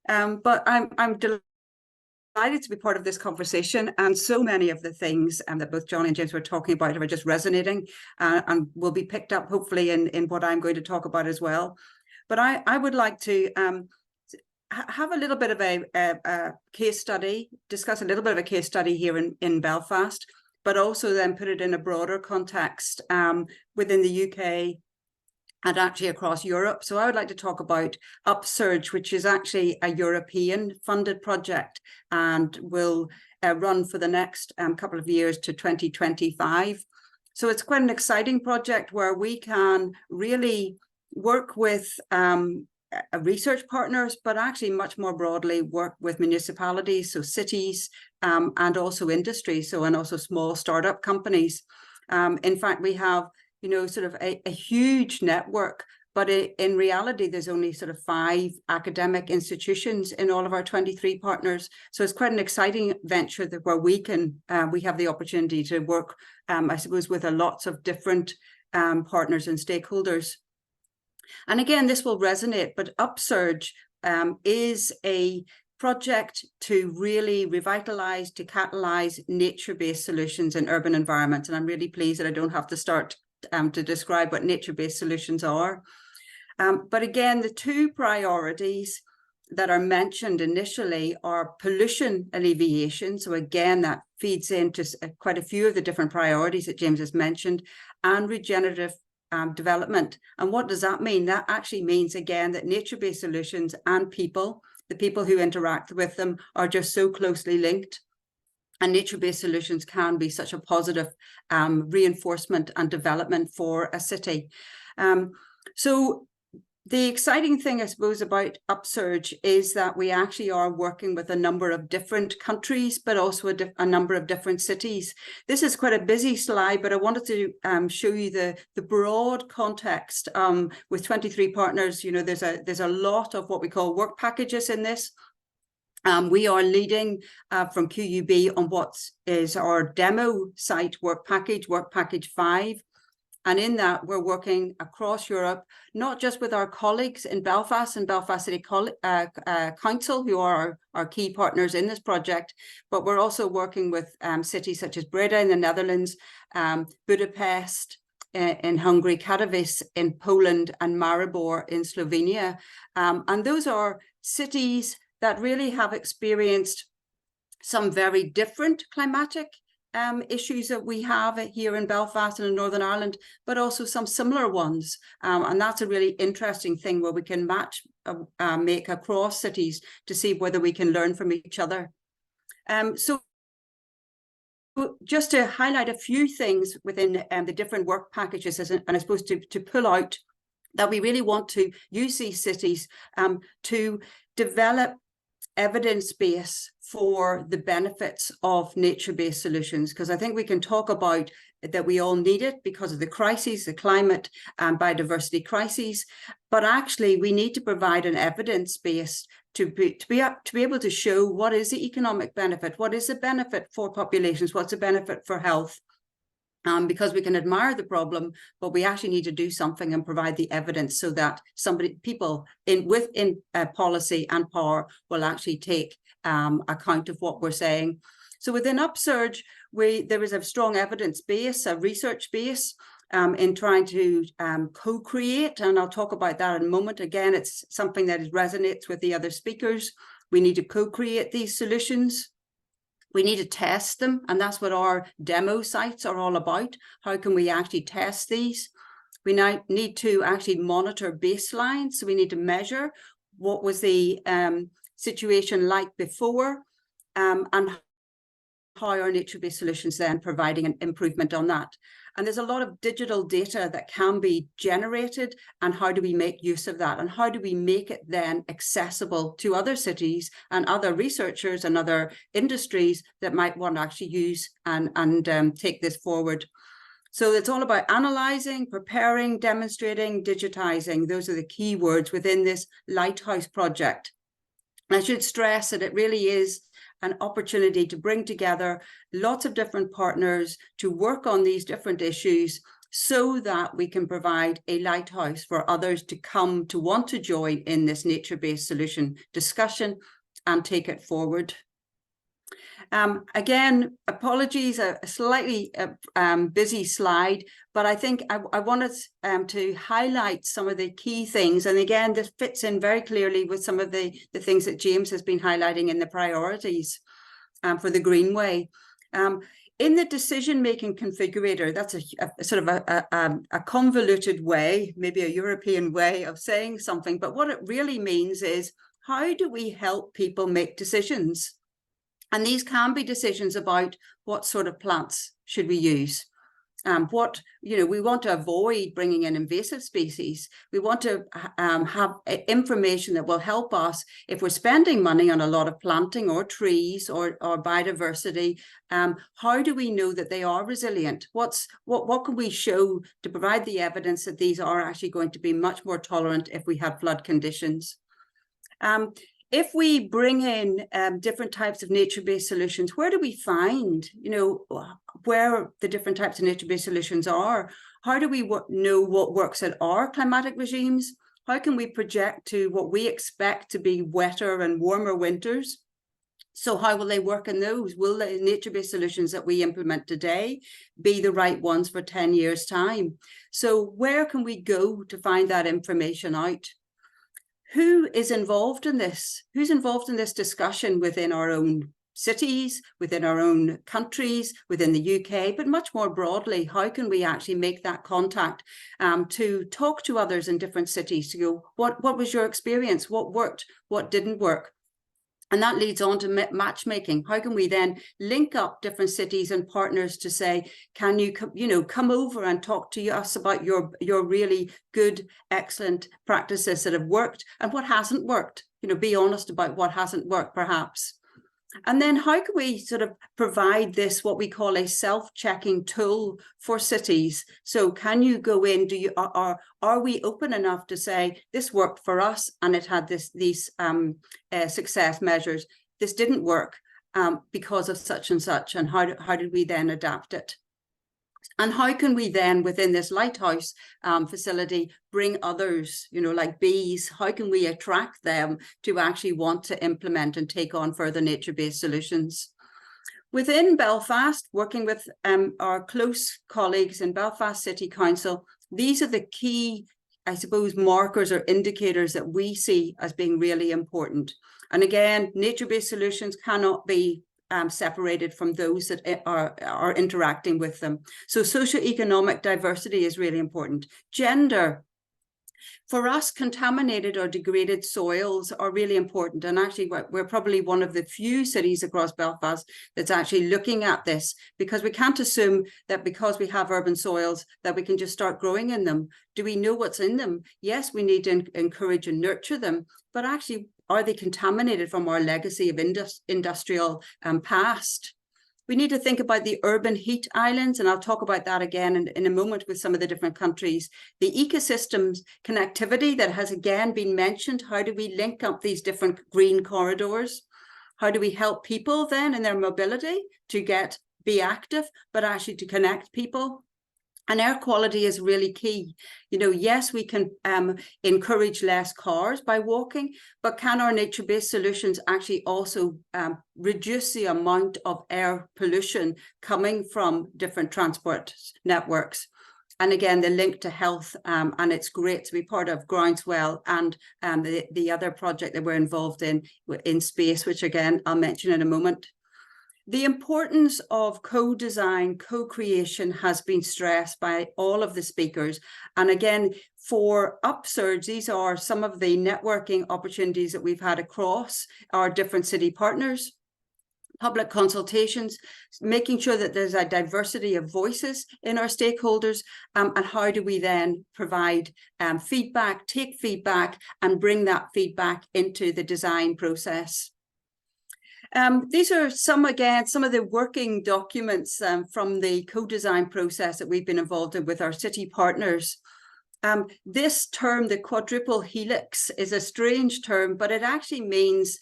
S5: But I'm delighted to be part of this conversation, and so many of the things that both Johnny and James were talking about are just resonating and will be picked up hopefully in what I'm going to talk about as well. But I would like to have a little bit of a case study, discuss a little bit of a case study here in Belfast, but also then put it in a broader context within the UK and actually across Europe. So I would like to talk about Upsurge, which is actually a European funded project and will run for the next couple of years to 2025. So it's quite an exciting project where we can really work with research partners, but actually much more broadly work with municipalities, so cities, and also industry, and also small startup companies. In fact, we have, sort of a huge network, but in reality, there's only sort of 5 academic institutions in all of our 23 partners. So it's quite an exciting venture where we have the opportunity to work, I suppose, with lots of different partners and stakeholders. And again, this will resonate, but Upsurge is a project to really revitalize, to catalyze nature-based solutions in urban environments. And I'm really pleased that I don't have to start to describe what nature-based solutions are. But again, the 2 priorities that are mentioned initially are pollution alleviation. So again, that feeds into quite a few of the different priorities that James has mentioned, and regenerative development. And what does that mean? That actually means, again, that nature-based solutions and people, the people who interact with them, are just so closely linked. And nature-based solutions can be such a positive reinforcement and development for a city. So the exciting thing, I suppose, about Upsurge is that we actually are working with a number of different countries, but also a number of different cities. This is quite a busy slide, but I wanted to show you the broad context. With 23 partners, there's a lot of what we call work packages in this. We are leading from QUB on what is our demo site work package 5. And in that, we're working across Europe, not just with our colleagues in Belfast and Belfast City Council, who are our key partners in this project, but we're also working with cities such as Breda in the Netherlands, Budapest in Hungary, Katowice in Poland, and Maribor in Slovenia. And those are cities that really have experienced some very different climatic issues that we have here in Belfast and in Northern Ireland, but also some similar ones. And that's a really interesting thing where we can make across cities to see whether we can learn from each other. So just to highlight a few things within the different work packages, and I suppose to pull out that we really want to use these cities to develop evidence base for the benefits of nature-based solutions, because I think we can talk about that we all need it because of the crises, the climate and biodiversity crises, but actually we need to provide an evidence base to be able to show what is the economic benefit, what is the benefit for populations, what's the benefit for health. Because we can admire the problem, but we actually need to do something and provide the evidence so that people within policy and power will actually take account of what we're saying. So within Upsurge, there is a strong evidence base, a research base in trying to co-create, and I'll talk about that in a moment. Again, it's something that resonates with the other speakers. We need to co-create these solutions. We need to test them, and that's what our demo sites are all about. How can we actually test these? We now need to actually monitor baselines. So we need to measure what was the situation like before, and how are nature-based solutions then providing an improvement on that. And there's a lot of digital data that can be generated, and how do we make use of that? And how do we make it then accessible to other cities and other researchers and other industries that might want to actually use and take this forward? So it's all about analysing, preparing, demonstrating, digitising. Those are the key words within this Lighthouse project. I should stress that it really is an opportunity to bring together lots of different partners to work on these different issues, so that we can provide a lighthouse for others to come to want to join in this nature-based solution discussion and take it forward. Again, apologies, a slightly busy slide, but I think I wanted to highlight some of the key things. And again, this fits in very clearly with some of the things that James has been highlighting in the priorities for the Greenway. In the decision-making configurator, that's a sort of a convoluted way, maybe a European way of saying something, but what it really means is, how do we help people make decisions? And these can be decisions about what sort of plants should we use. We want to avoid bringing in invasive species. We want to have information that will help us if we're spending money on a lot of planting or trees or biodiversity. How do we know that they are resilient? What can we show to provide the evidence that these are actually going to be much more tolerant if we have flood conditions? If we bring in different types of nature-based solutions, where do we find, where the different types of nature-based solutions are? How do we know what works at our climatic regimes? How can we project to what we expect to be wetter and warmer winters? So how will they work in those? Will the nature-based solutions that we implement today be the right ones for 10 years' time? So where can we go to find that information out? Who is involved in this? Who's involved in this discussion within our own cities, within our own countries, within the UK, but much more broadly? How can we actually make that contact to talk to others in different cities, to go, what was your experience? What worked? What didn't work? And that leads on to matchmaking. How can we then link up different cities and partners to say, can you come over and talk to us about your really good, excellent practices that have worked and what hasn't worked? Be honest about what hasn't worked, perhaps. And then how can we sort of provide this, what we call a self-checking tool for cities? So can you go in, are we open enough to say, this worked for us and it had these success measures. This didn't work because of such and such, and how did we then adapt it? And how can we then, within this lighthouse facility, bring others, like bees? How can we attract them to actually want to implement and take on further nature-based solutions? Within Belfast, working with our close colleagues in Belfast City Council, these are the key, I suppose, markers or indicators that we see as being really important. And again, nature-based solutions cannot be separated from those that are interacting with them. So socioeconomic diversity is really important. Gender. For us, contaminated or degraded soils are really important. And actually, we're probably one of the few cities across Belfast that's actually looking at this, because we can't assume that because we have urban soils that we can just start growing in them. Do we know what's in them? Yes, we need to encourage and nurture them, but actually, are they contaminated from our legacy of industrial past? We need to think about the urban heat islands, and I'll talk about that again in a moment with some of the different countries. The ecosystems connectivity that has again been mentioned. How do we link up these different green corridors? How do we help people then in their mobility to be active, but actually to connect people? And air quality is really key. Yes, we can encourage less cars by walking, but can our nature-based solutions actually also reduce the amount of air pollution coming from different transport networks? And again, the link to health, and it's great to be part of Groundswell and the other project that we're involved in space, which again, I'll mention in a moment. The importance of co-design, co-creation has been stressed by all of the speakers. And again, for Upsurge, these are some of the networking opportunities that we've had across our different city partners. public consultations, making sure that there's a diversity of voices in our stakeholders, and how do we then provide feedback, take feedback, and bring that feedback into the design process. These are some of the working documents from the co-design process that we've been involved in with our city partners. This term, the quadruple helix, is a strange term, but it actually means,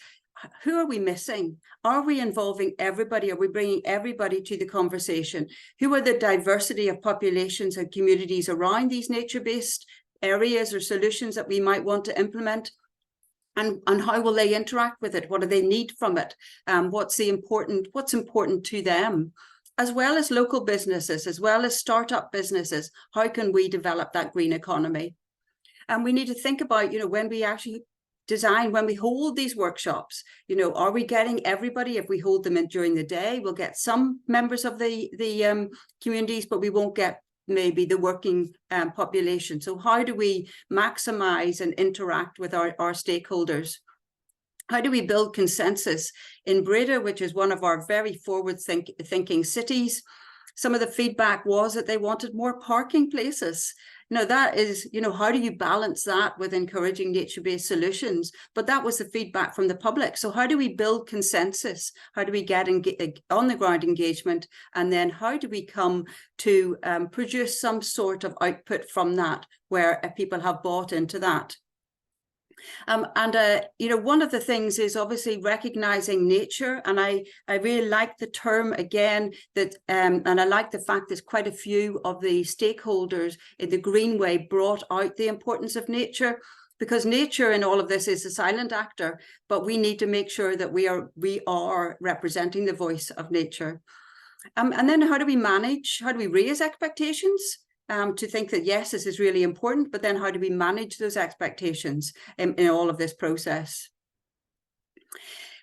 S5: who are we missing? Are we involving everybody? Are we bringing everybody to the conversation? Who are the diversity of populations and communities around these nature-based areas or solutions that we might want to implement? And how will they interact with it? What do they need from it? What's important to them? As well as local businesses, as well as startup businesses, how can we develop that green economy? And we need to think about, when we actually design, when we hold these workshops, are we getting everybody? If we hold them in during the day, we'll get some members of the communities, but we won't get maybe the working population. So how do we maximize and interact with our stakeholders? How do we build consensus? In Breda, which is one of our very forward-thinking cities, some of the feedback was that they wanted more parking places. Now that is, how do you balance that with encouraging nature-based solutions? But that was the feedback from the public. So how do we build consensus? How do we get on-the-ground engagement? And then how do we come to produce some sort of output from that where people have bought into that? One of the things is obviously recognizing nature, and I really like the term again that, and I like the fact that quite a few of the stakeholders in the Greenway brought out the importance of nature, because nature in all of this is a silent actor, but we need to make sure that we are representing the voice of nature. And then how do we raise expectations? To think that, yes, this is really important, but then how do we manage those expectations in all of this process?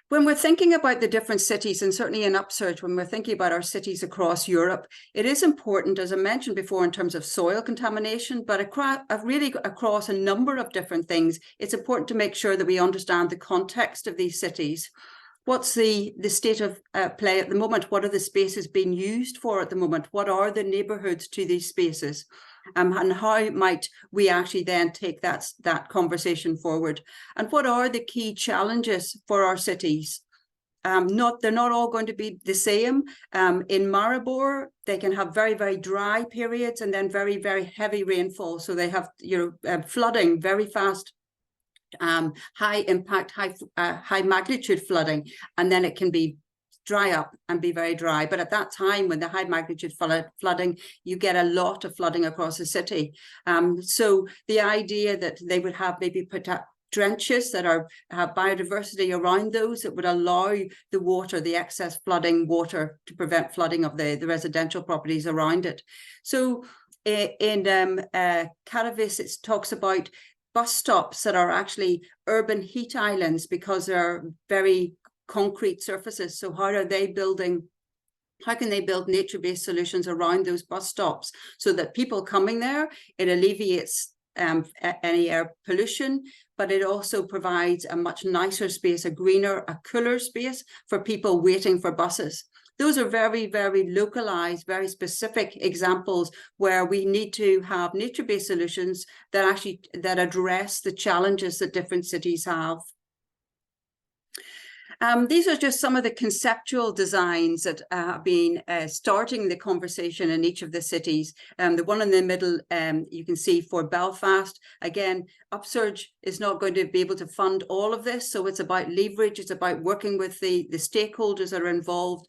S5: When we're thinking about the different cities, and certainly in Upsurge, when we're thinking about our cities across Europe, it is important, as I mentioned before, in terms of soil contamination, but across a number of different things, it's important to make sure that we understand the context of these cities. What's the state of play at the moment? What are the spaces being used for at the moment? What are the neighbourhoods to these spaces? And how might we actually then take that conversation forward? And what are the key challenges for our cities? They're not all going to be the same. In Maribor, they can have very, very dry periods and then very, very heavy rainfall. So they have flooding very fast. High impact, high magnitude flooding, and then it can be dry up and be very dry. But at that time, when the high magnitude flooding, you get a lot of flooding across the city. So the idea that they would have maybe put up trenches that have biodiversity around those that would allow the water, the excess flooding water, to prevent flooding of the residential properties around it. So in Katowice, it talks about bus stops that are actually urban heat islands because they're very concrete surfaces. So how can they build nature-based solutions around those bus stops so that people coming there, it alleviates any air pollution, but it also provides a much nicer space, a greener, a cooler space for people waiting for buses. Those are very, very localized, very specific examples where we need to have nature-based solutions that address the challenges that different cities have. These are just some of the conceptual designs that have been starting the conversation in each of the cities. The one in the middle, you can see for Belfast. Again, Upsurge is not going to be able to fund all of this, so it's about leverage. It's about working with the stakeholders that are involved,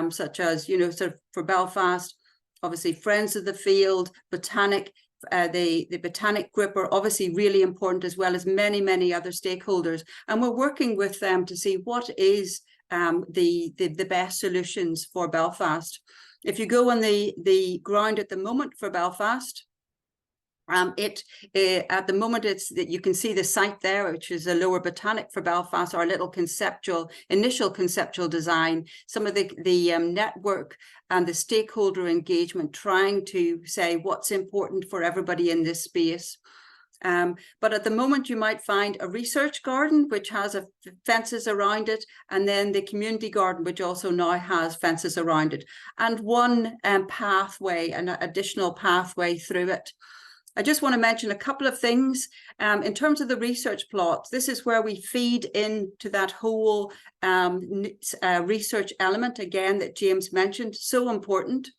S5: such as, sort of for Belfast, obviously Friends of the Field, Botanic. The Botanic Group are obviously really important, as well as many, many other stakeholders. And we're working with them to see what is the best solutions for Belfast. If you go on the ground at the moment for Belfast, at the moment it's that you can see the site there, which is a lower Botanic for Belfast, our little initial conceptual design, some of the network and the stakeholder engagement, trying to say what's important for everybody in this space. But at the moment you might find a research garden which has fences around it, and then the community garden which also now has fences around it, and one pathway, an additional pathway through it. I just want to mention a couple of things. In terms of the research plots, this is where we feed into that whole research element, again, that James mentioned, so important.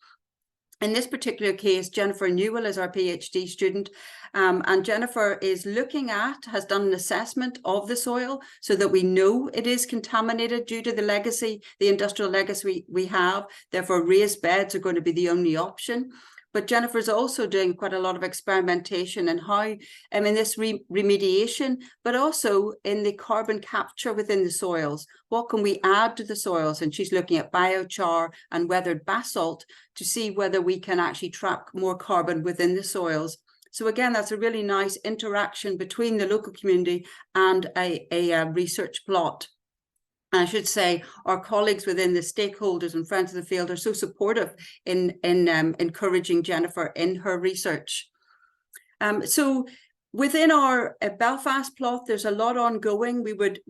S5: In this particular case, Jennifer Newell is our PhD student, and Jennifer is has done an assessment of the soil so that we know it is contaminated due to the legacy, the industrial legacy we have. Therefore, raised beds are going to be the only option. But Jennifer's also doing quite a lot of experimentation in how, in this remediation, but also in the carbon capture within the soils. What can we add to the soils? And she's looking at biochar and weathered basalt to see whether we can actually trap more carbon within the soils. So again, that's a really nice interaction between the local community and a research plot. I should say our colleagues within the stakeholders and Friends of the Field are so supportive in encouraging Jennifer in her research. So within our Belfast plot, there's a lot ongoing. We would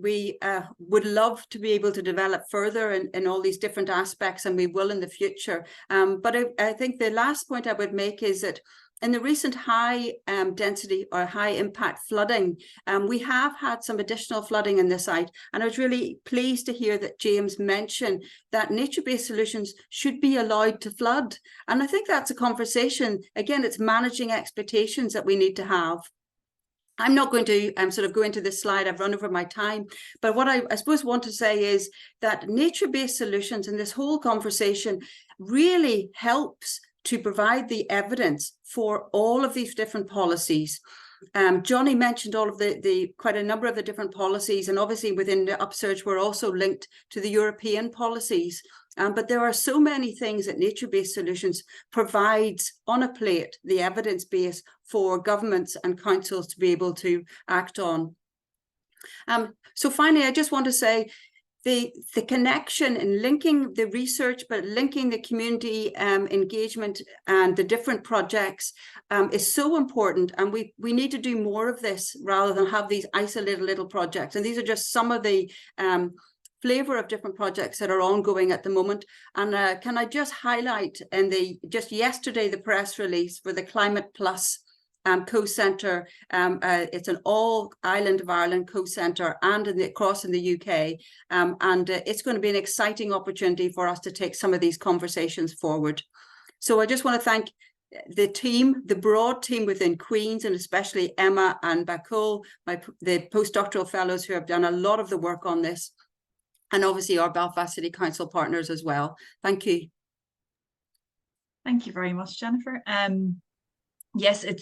S5: love to be able to develop further in all these different aspects, and we will in the future. But I think the last point I would make is that in the recent high density or high impact flooding, we have had some additional flooding in the site. And I was really pleased to hear that James mentioned that nature-based solutions should be allowed to flood. And I think that's a conversation. Again, it's managing expectations that we need to have. I'm not going to sort of go into this slide. I've run over my time. But what I suppose want to say is that nature-based solutions in this whole conversation really helps to provide the evidence for all of these different policies. Johnny mentioned all of quite a number of the different policies, and obviously within the upsurge we're also linked to the European policies. But there are so many things that nature-based solutions provides on a plate, the evidence base for governments and councils to be able to act on. So finally, I just want to say, the connection and linking the research, but linking the community engagement and the different projects is so important. And we need to do more of this rather than have these isolated little projects. And these are just some of the flavor of different projects that are ongoing at the moment. And can I just highlight just yesterday, the press release for the Climate Plus co-centre. It's an all island of Ireland co-centre and across in the UK, and it's going to be an exciting opportunity for us to take some of these conversations forward. So I just want to thank the team, the broad team within Queen's, and especially Emma and Bakul, the postdoctoral fellows who have done a lot of the work on this, and obviously our Belfast City Council partners as well. Thank you.
S1: Thank you very much, Jennifer. Yes, it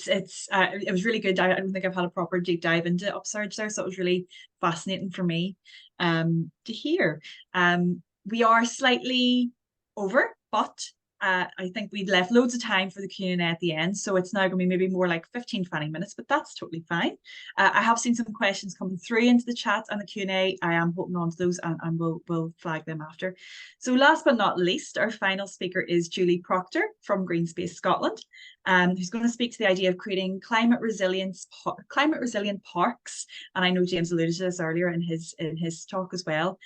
S1: was really good. I don't think I've had a proper deep dive into upsurge there, so it was really fascinating for me to hear. We are slightly over, but I think we'd left loads of time for the Q&A at the end, so it's now going to be maybe more like 15-20 minutes, but that's totally fine. I have seen some questions coming through into the chat and the Q&A. I am holding on to those, and we'll flag them after. So last but not least, our final speaker is Julie Procter from Greenspace Scotland, who's going to speak to the idea of creating climate resilient parks. And I know James alluded to this earlier in his talk as well.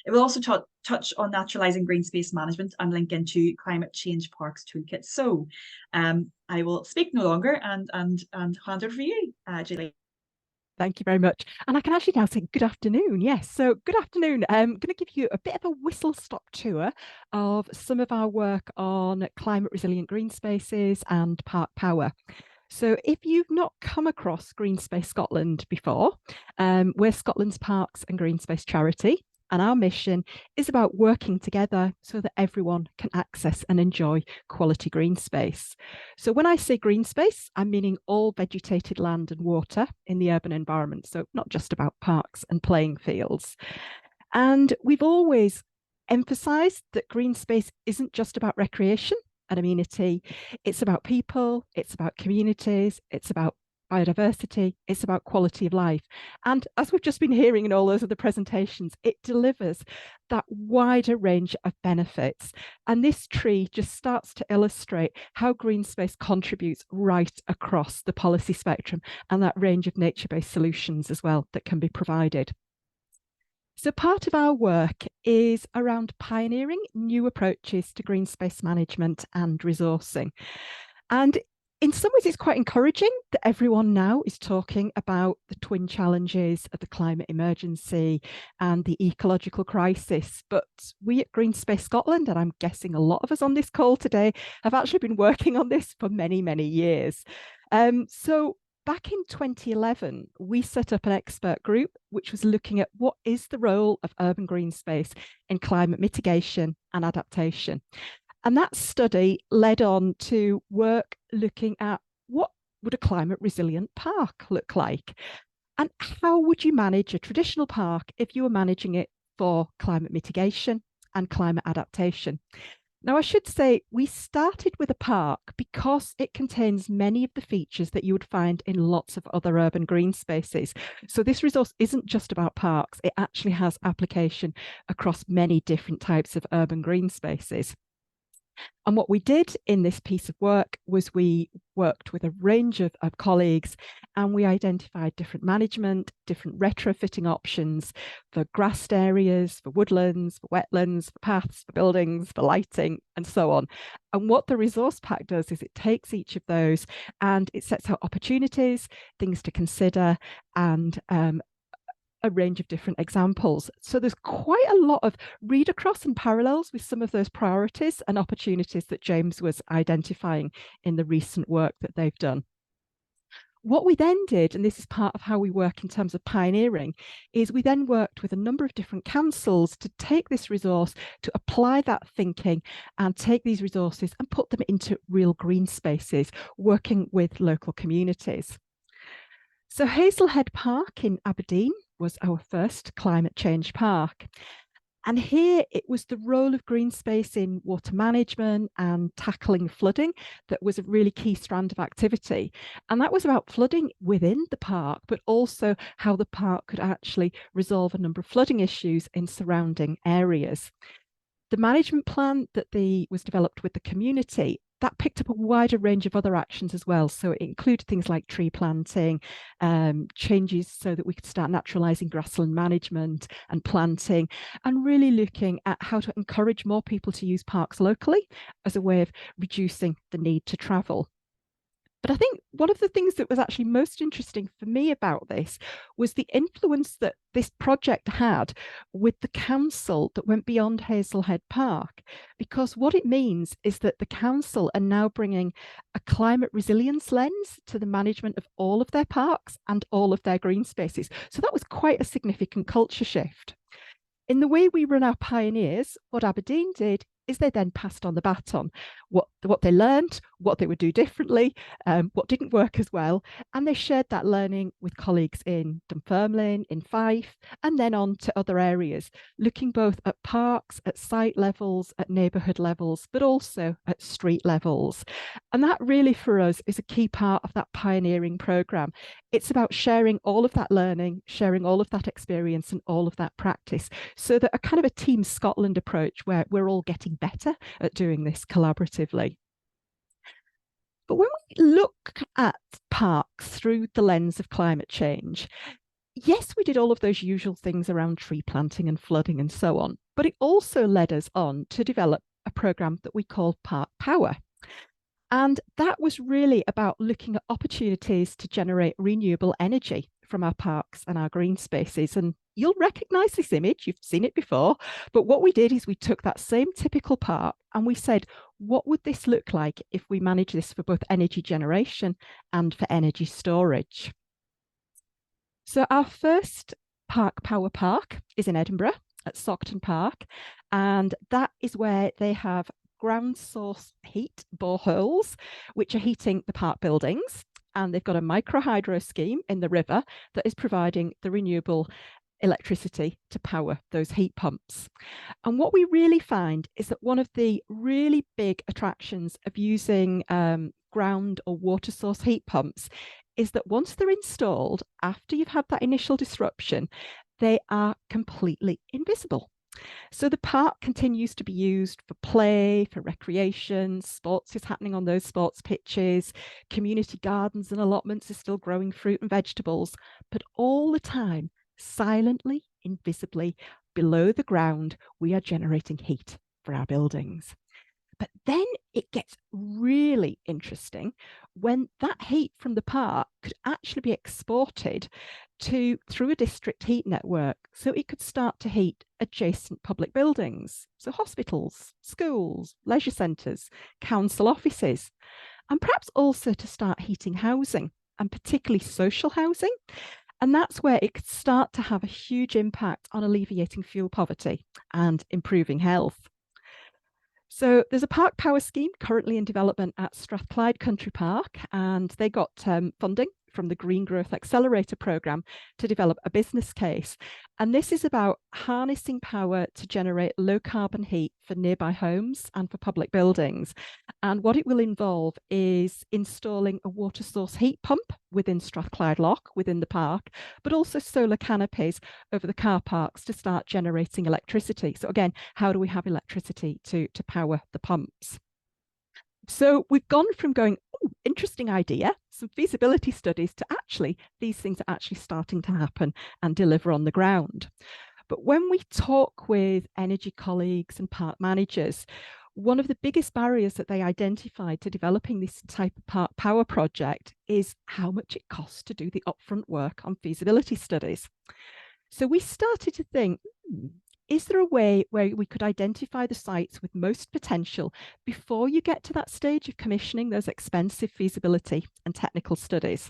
S1: It will also touch on naturalising green space management and link into climate change parks toolkit. So I will speak no longer and hand over for you, Julie.
S6: Thank you very much. And I can actually now say good afternoon. Yes, so good afternoon. I'm going to give you a bit of a whistle-stop tour of some of our work on climate resilient green spaces and park power. So if you've not come across Greenspace Scotland before, we're Scotland's parks and green space charity. And our mission is about working together so that everyone can access and enjoy quality green space. So when I say green space, I'm meaning all vegetated land and water in the urban environment. So not just about parks and playing fields. And we've always emphasised that green space isn't just about recreation and amenity. It's about people, it's about communities, it's about biodiversity, it's about quality of life. And as we've just been hearing in all those other presentations, it delivers that wider range of benefits. And this tree just starts to illustrate how green space contributes right across the policy spectrum and that range of nature-based solutions as well that can be provided. So part of our work is around pioneering new approaches to green space management and resourcing. And in some ways, it's quite encouraging that everyone now is talking about the twin challenges of the climate emergency and the ecological crisis. But we at Green Space Scotland, and I'm guessing a lot of us on this call today, have actually been working on this for many, many years. So back in 2011, we set up an expert group which was looking at what is the role of urban green space in climate mitigation and adaptation. And that study led on to work looking at what would a climate resilient park look like? And how would you manage a traditional park if you were managing it for climate mitigation and climate adaptation? Now, I should say we started with a park because it contains many of the features that you would find in lots of other urban green spaces. So this resource isn't just about parks, it actually has application across many different types of urban green spaces. And what we did in this piece of work was we worked with a range of colleagues, and we identified different management, different retrofitting options for grassed areas, for woodlands, for wetlands, for paths, for buildings, for lighting, and so on. And what the resource pack does is it takes each of those and it sets out opportunities, things to consider, and a range of different examples. So there's quite a lot of read across and parallels with some of those priorities and opportunities that James was identifying in the recent work that they've done. What we then did, and this is part of how we work in terms of pioneering, is we then worked with a number of different councils to take this resource, to apply that thinking and take these resources and put them into real green spaces, working with local communities. So Hazelhead Park in Aberdeen was our first climate change park. And here it was the role of green space in water management and tackling flooding that was a really key strand of activity. And that was about flooding within the park, but also how the park could actually resolve a number of flooding issues in surrounding areas. The management plan that was developed with the community, that picked up a wider range of other actions as well. So it included things like tree planting, changes so that we could start naturalising grassland management and planting, and really looking at how to encourage more people to use parks locally as a way of reducing the need to travel. But I think one of the things that was actually most interesting for me about this was the influence that this project had with the council that went beyond Hazelhead Park, because what it means is that the council are now bringing a climate resilience lens to the management of all of their parks and all of their green spaces. So that was quite a significant culture shift. In the way we run our pioneers, what Aberdeen did is they then passed on the baton, what they learned, what they would do differently, what didn't work as well, and they shared that learning with colleagues in Dunfermline, in Fife, and then on to other areas, looking both at parks, at site levels, at neighbourhood levels, but also at street levels. And that really for us is a key part of that pioneering programme. It's about sharing all of that learning, sharing all of that experience and all of that practice, so that a kind of a Team Scotland approach where we're all getting better at doing this collaboratively. But when we look at parks through the lens of climate change, yes, we did all of those usual things around tree planting and flooding and so on, but it also led us on to develop a programme that we call Park Power. And that was really about looking at opportunities to generate renewable energy from our parks and our green spaces. And you'll recognise this image, you've seen it before, but what we did is we took that same typical park and we said, what would this look like if we manage this for both energy generation and for energy storage? So our first Park Power Park is in Edinburgh at Saughton Park, and that is where they have ground source heat boreholes, which are heating the park buildings. And they've got a micro hydro scheme in the river that is providing the renewable electricity to power those heat pumps. And what we really find is that one of the really big attractions of using ground or water source heat pumps is that once they're installed, after you've had that initial disruption, they are completely invisible. So the park continues to be used for play, for recreation, sports is happening on those sports pitches, community gardens and allotments are still growing fruit and vegetables, but all the time, silently, invisibly, below the ground, we are generating heat for our buildings. But then it gets really interesting when that heat from the park could actually be exported through a district heat network. So it could start to heat adjacent public buildings. So hospitals, schools, leisure centres, council offices, and perhaps also to start heating housing, and particularly social housing. And that's where it could start to have a huge impact on alleviating fuel poverty and improving health. So there's a park power scheme currently in development at Strathclyde Country Park, and they got funding from the Green Growth Accelerator programme to develop a business case. And this is about harnessing power to generate low carbon heat for nearby homes and for public buildings. And what it will involve is installing a water source heat pump within Strathclyde Loch, within the park, but also solar canopies over the car parks to start generating electricity. So again, how do we have electricity to power the pumps? So we've gone from going, oh, interesting idea, some feasibility studies, to actually, these things are actually starting to happen and deliver on the ground. But when we talk with energy colleagues and park managers, one of the biggest barriers that they identified to developing this type of park power project is how much it costs to do the upfront work on feasibility studies. So we started to think, is there a way where we could identify the sites with most potential before you get to that stage of commissioning those expensive feasibility and technical studies?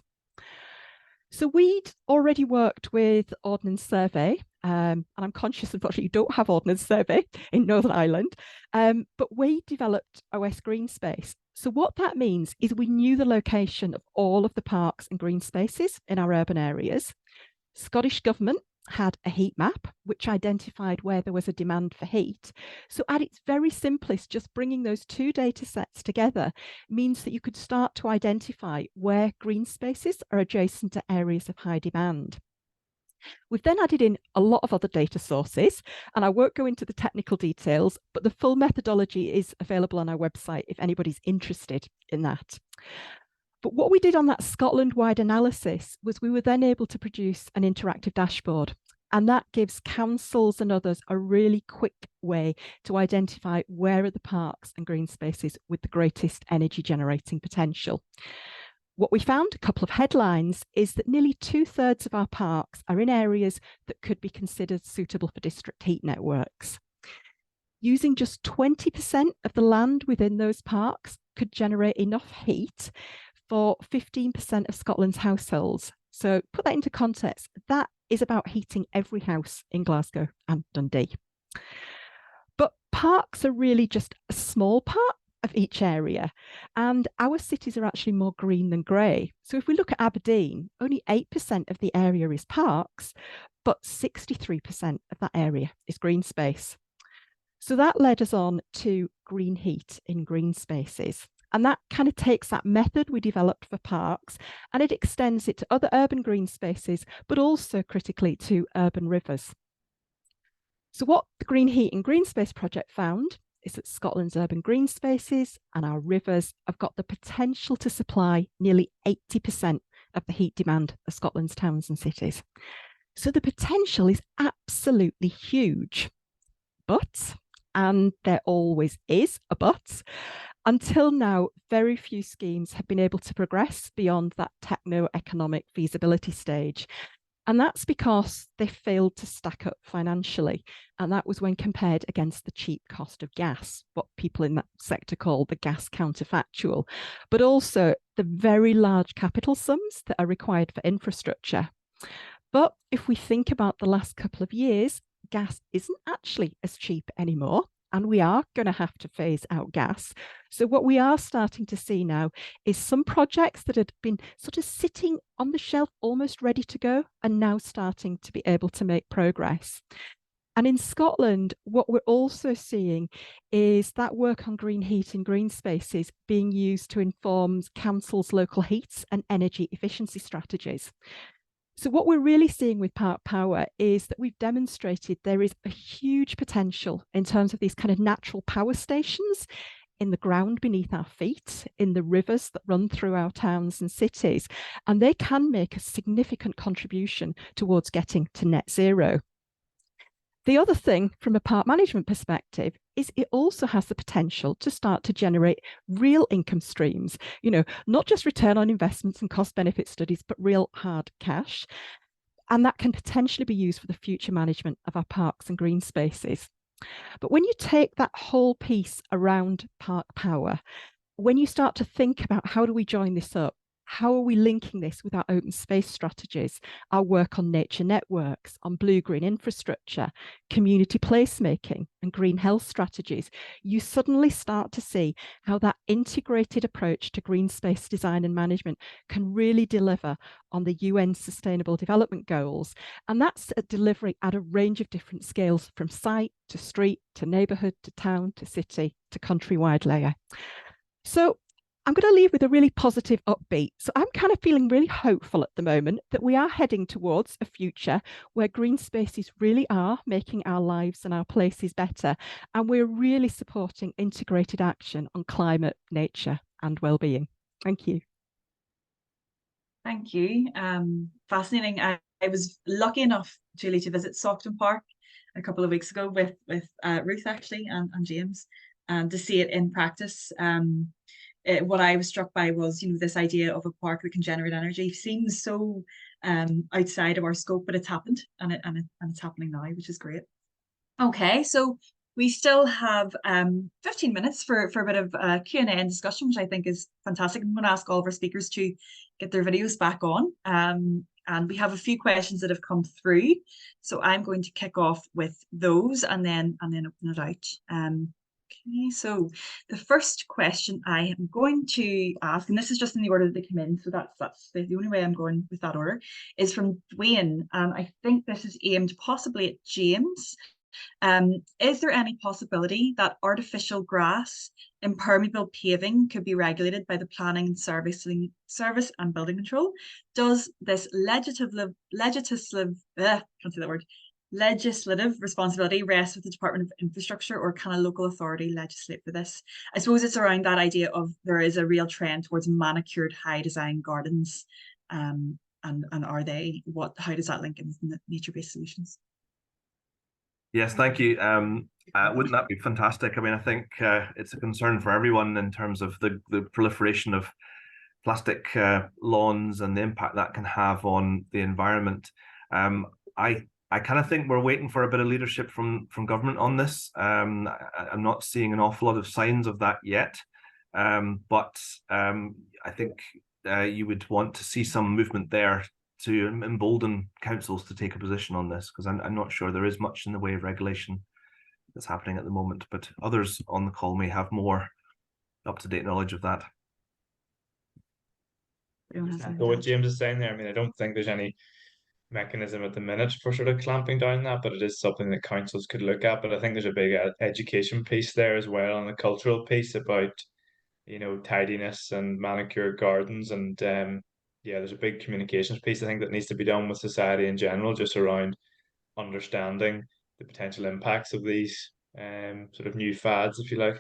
S6: So we'd already worked with Ordnance Survey, and I'm conscious, unfortunately, you don't have Ordnance Survey in Northern Ireland, but we developed OS Greenspace. So what that means is we knew the location of all of the parks and green spaces in our urban areas. Scottish Government had a heat map which identified where there was a demand for heat. So at its very simplest, just bringing those two data sets together means that you could start to identify where green spaces are adjacent to areas of high demand. We've then added in a lot of other data sources, and I won't go into the technical details, but the full methodology is available on our website if anybody's interested in that. But what we did on that Scotland-wide analysis was we were then able to produce an interactive dashboard, and that gives councils and others a really quick way to identify where are the parks and green spaces with the greatest energy generating potential. What we found, a couple of headlines, is that nearly 2/3 of our parks are in areas that could be considered suitable for district heat networks. Using just 20% of the land within those parks could generate enough heat for 15% of Scotland's households. So put that into context, that is about heating every house in Glasgow and Dundee. But parks are really just a small part of each area, and our cities are actually more green than grey. So if we look at Aberdeen, only 8% of the area is parks, but 63% of that area is green space. So that led us on to green heat in green spaces. And that kind of takes that method we developed for parks and it extends it to other urban green spaces, but also critically to urban rivers. So what the Green Heat in Green Space project found is that Scotland's urban green spaces and our rivers have got the potential to supply nearly 80% of the heat demand of Scotland's towns and cities. So the potential is absolutely huge. But, and there always is a but, until now, very few schemes have been able to progress beyond that techno-economic feasibility stage. And that's because they failed to stack up financially. And that was when compared against the cheap cost of gas, what people in that sector call the gas counterfactual, but also the very large capital sums that are required for infrastructure. But if we think about the last couple of years, gas isn't actually as cheap anymore. And we are going to have to phase out gas. So what we are starting to see now is some projects that had been sort of sitting on the shelf, almost ready to go, are now starting to be able to make progress. And in Scotland, what we're also seeing is that work on green heat and green spaces being used to inform councils' local heat and energy efficiency strategies. So what we're really seeing with Park Power is that we've demonstrated there is a huge potential in terms of these kind of natural power stations in the ground beneath our feet, in the rivers that run through our towns and cities, and they can make a significant contribution towards getting to net zero. The other thing from a park management perspective is it also has the potential to start to generate real income streams, not just return on investments and cost benefit studies, but real hard cash. And that can potentially be used for the future management of our parks and green spaces. But when you take that whole piece around Park Power, when you start to think about how do we join this up, how are we linking this with our open space strategies, our work on nature networks, on blue-green infrastructure, community placemaking and green health strategies, you suddenly start to see how that integrated approach to green space design and management can really deliver on the UN Sustainable Development Goals. And that's a delivery at a range of different scales, from site to street to neighbourhood to town to city to countrywide layer. So I'm going to leave with a really positive upbeat. So I'm kind of feeling really hopeful at the moment that we are heading towards a future where green spaces really are making our lives and our places better. And we're really supporting integrated action on climate, nature and well-being. Thank you.
S1: Thank you. Fascinating. I was lucky enough, Julie, to visit Saughton Park a couple of weeks ago with Ruth actually and James, to see it in practice. What I was struck by was, this idea of a park that can generate energy seems so outside of our scope, but it's happened and it's happening now, which is great. Okay, so we still have 15 minutes for a bit of Q&A and discussion, which I think is fantastic. I'm going to ask all of our speakers to get their videos back on. And we have a few questions that have come through. So I'm going to kick off with those and then open it out. Okay, so the first question I am going to ask, and this is just in the order that they come in, so that's the only way I'm going with that order, is from Dwayne. I think this is aimed possibly at James. Is there any possibility that artificial grass, impermeable paving could be regulated by the Planning and Service and Building Control? Does this legislative responsibility rest with the Department of Infrastructure, or can a local authority legislate for this? I suppose it's around that idea of there is a real trend towards manicured high design gardens, and how does that link in with nature-based solutions?
S4: Yes, thank you. Wouldn't that be fantastic? I mean, I think it's a concern for everyone in terms of the proliferation of plastic lawns and the impact that can have on the environment. I kind of think we're waiting for a bit of leadership from government on this. I'm not seeing an awful lot of signs of that yet, but I think you would want to see some movement there to embolden councils to take a position on this, because I'm not sure there is much in the way of regulation that's happening at the moment, but others on the call may have more up-to-date knowledge of that.
S3: What James is saying there, I mean, I don't think there's any mechanism at the minute for sort of clamping down that, but it is something that councils could look at. But I think there's a big education piece there as well, and a cultural piece about, tidiness and manicured gardens, and yeah, there's a big communications piece I think that needs to be done with society in general, just around understanding the potential impacts of these sort of new fads, if you like.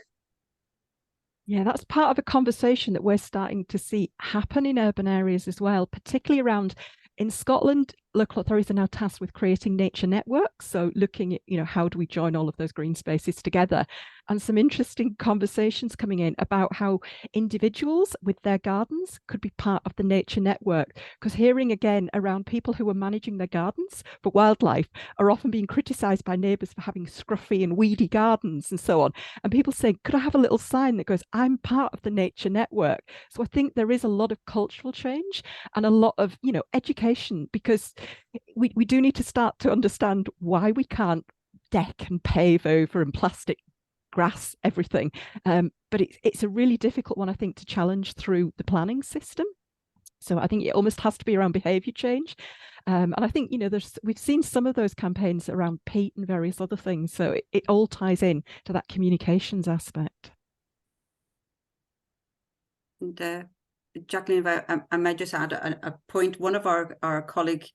S6: Yeah, that's part of a conversation that we're starting to see happen in urban areas as well, particularly around, in Scotland, local authorities are now tasked with creating nature networks. So looking at, how do we join all of those green spaces together? And some interesting conversations coming in about how individuals with their gardens could be part of the nature network. Because hearing again around people who are managing their gardens for wildlife are often being criticised by neighbours for having scruffy and weedy gardens and so on. And people saying, could I have a little sign that goes, I'm part of the nature network? So I think there is a lot of cultural change and a lot of, education, because we do need to start to understand why we can't deck and pave over and plastic grass everything, but it's a really difficult one, I think, to challenge through the planning system. So I think it almost has to be around behaviour change. And I think, we've seen some of those campaigns around peat and various other things. So it all ties in to that communications aspect.
S5: And Jacqueline, if I might just add a point. One of our colleague,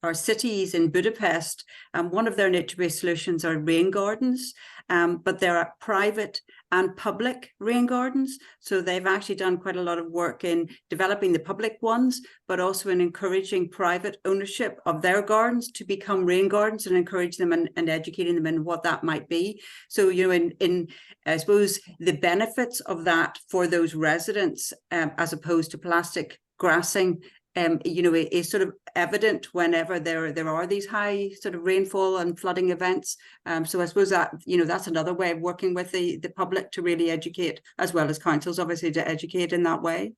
S5: our cities in Budapest, one of their nature-based solutions are rain gardens, but there are private and public rain gardens. So they've actually done quite a lot of work in developing the public ones, but also in encouraging private ownership of their gardens to become rain gardens, and encourage them and educating them in what that might be. So, in I suppose the benefits of that for those residents, as opposed to plastic grassing, is sort of evident whenever there are these high sort of rainfall and flooding events. So I suppose that, that's another way of working with the public to really educate, as well as councils, obviously, to educate in that way.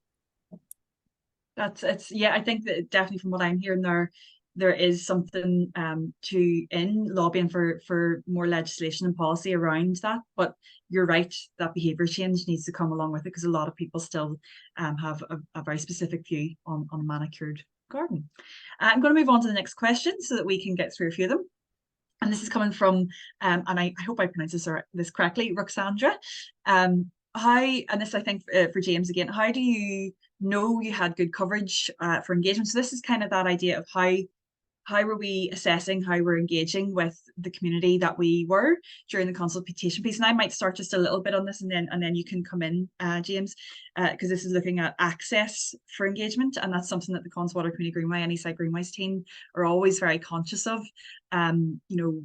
S1: Yeah, I think that definitely from what I'm hearing there is something in lobbying for more legislation and policy around that. But you're right, that behaviour change needs to come along with it, because a lot of people still have a very specific view on a manicured garden. I'm going to move on to the next question so that we can get through a few of them. And this is coming from, and I hope I pronounce this correctly, Roxandra. And this I think for James again, how do you know you had good coverage for engagement? So this is kind of that idea of how were we assessing, how we're engaging with the community that we were during the consultation piece. And I might start just a little bit on this, and then you can come in, James, because this is looking at access for engagement, and that's something that the Connswater Community Greenway and Eastside Greenways team are always very conscious of.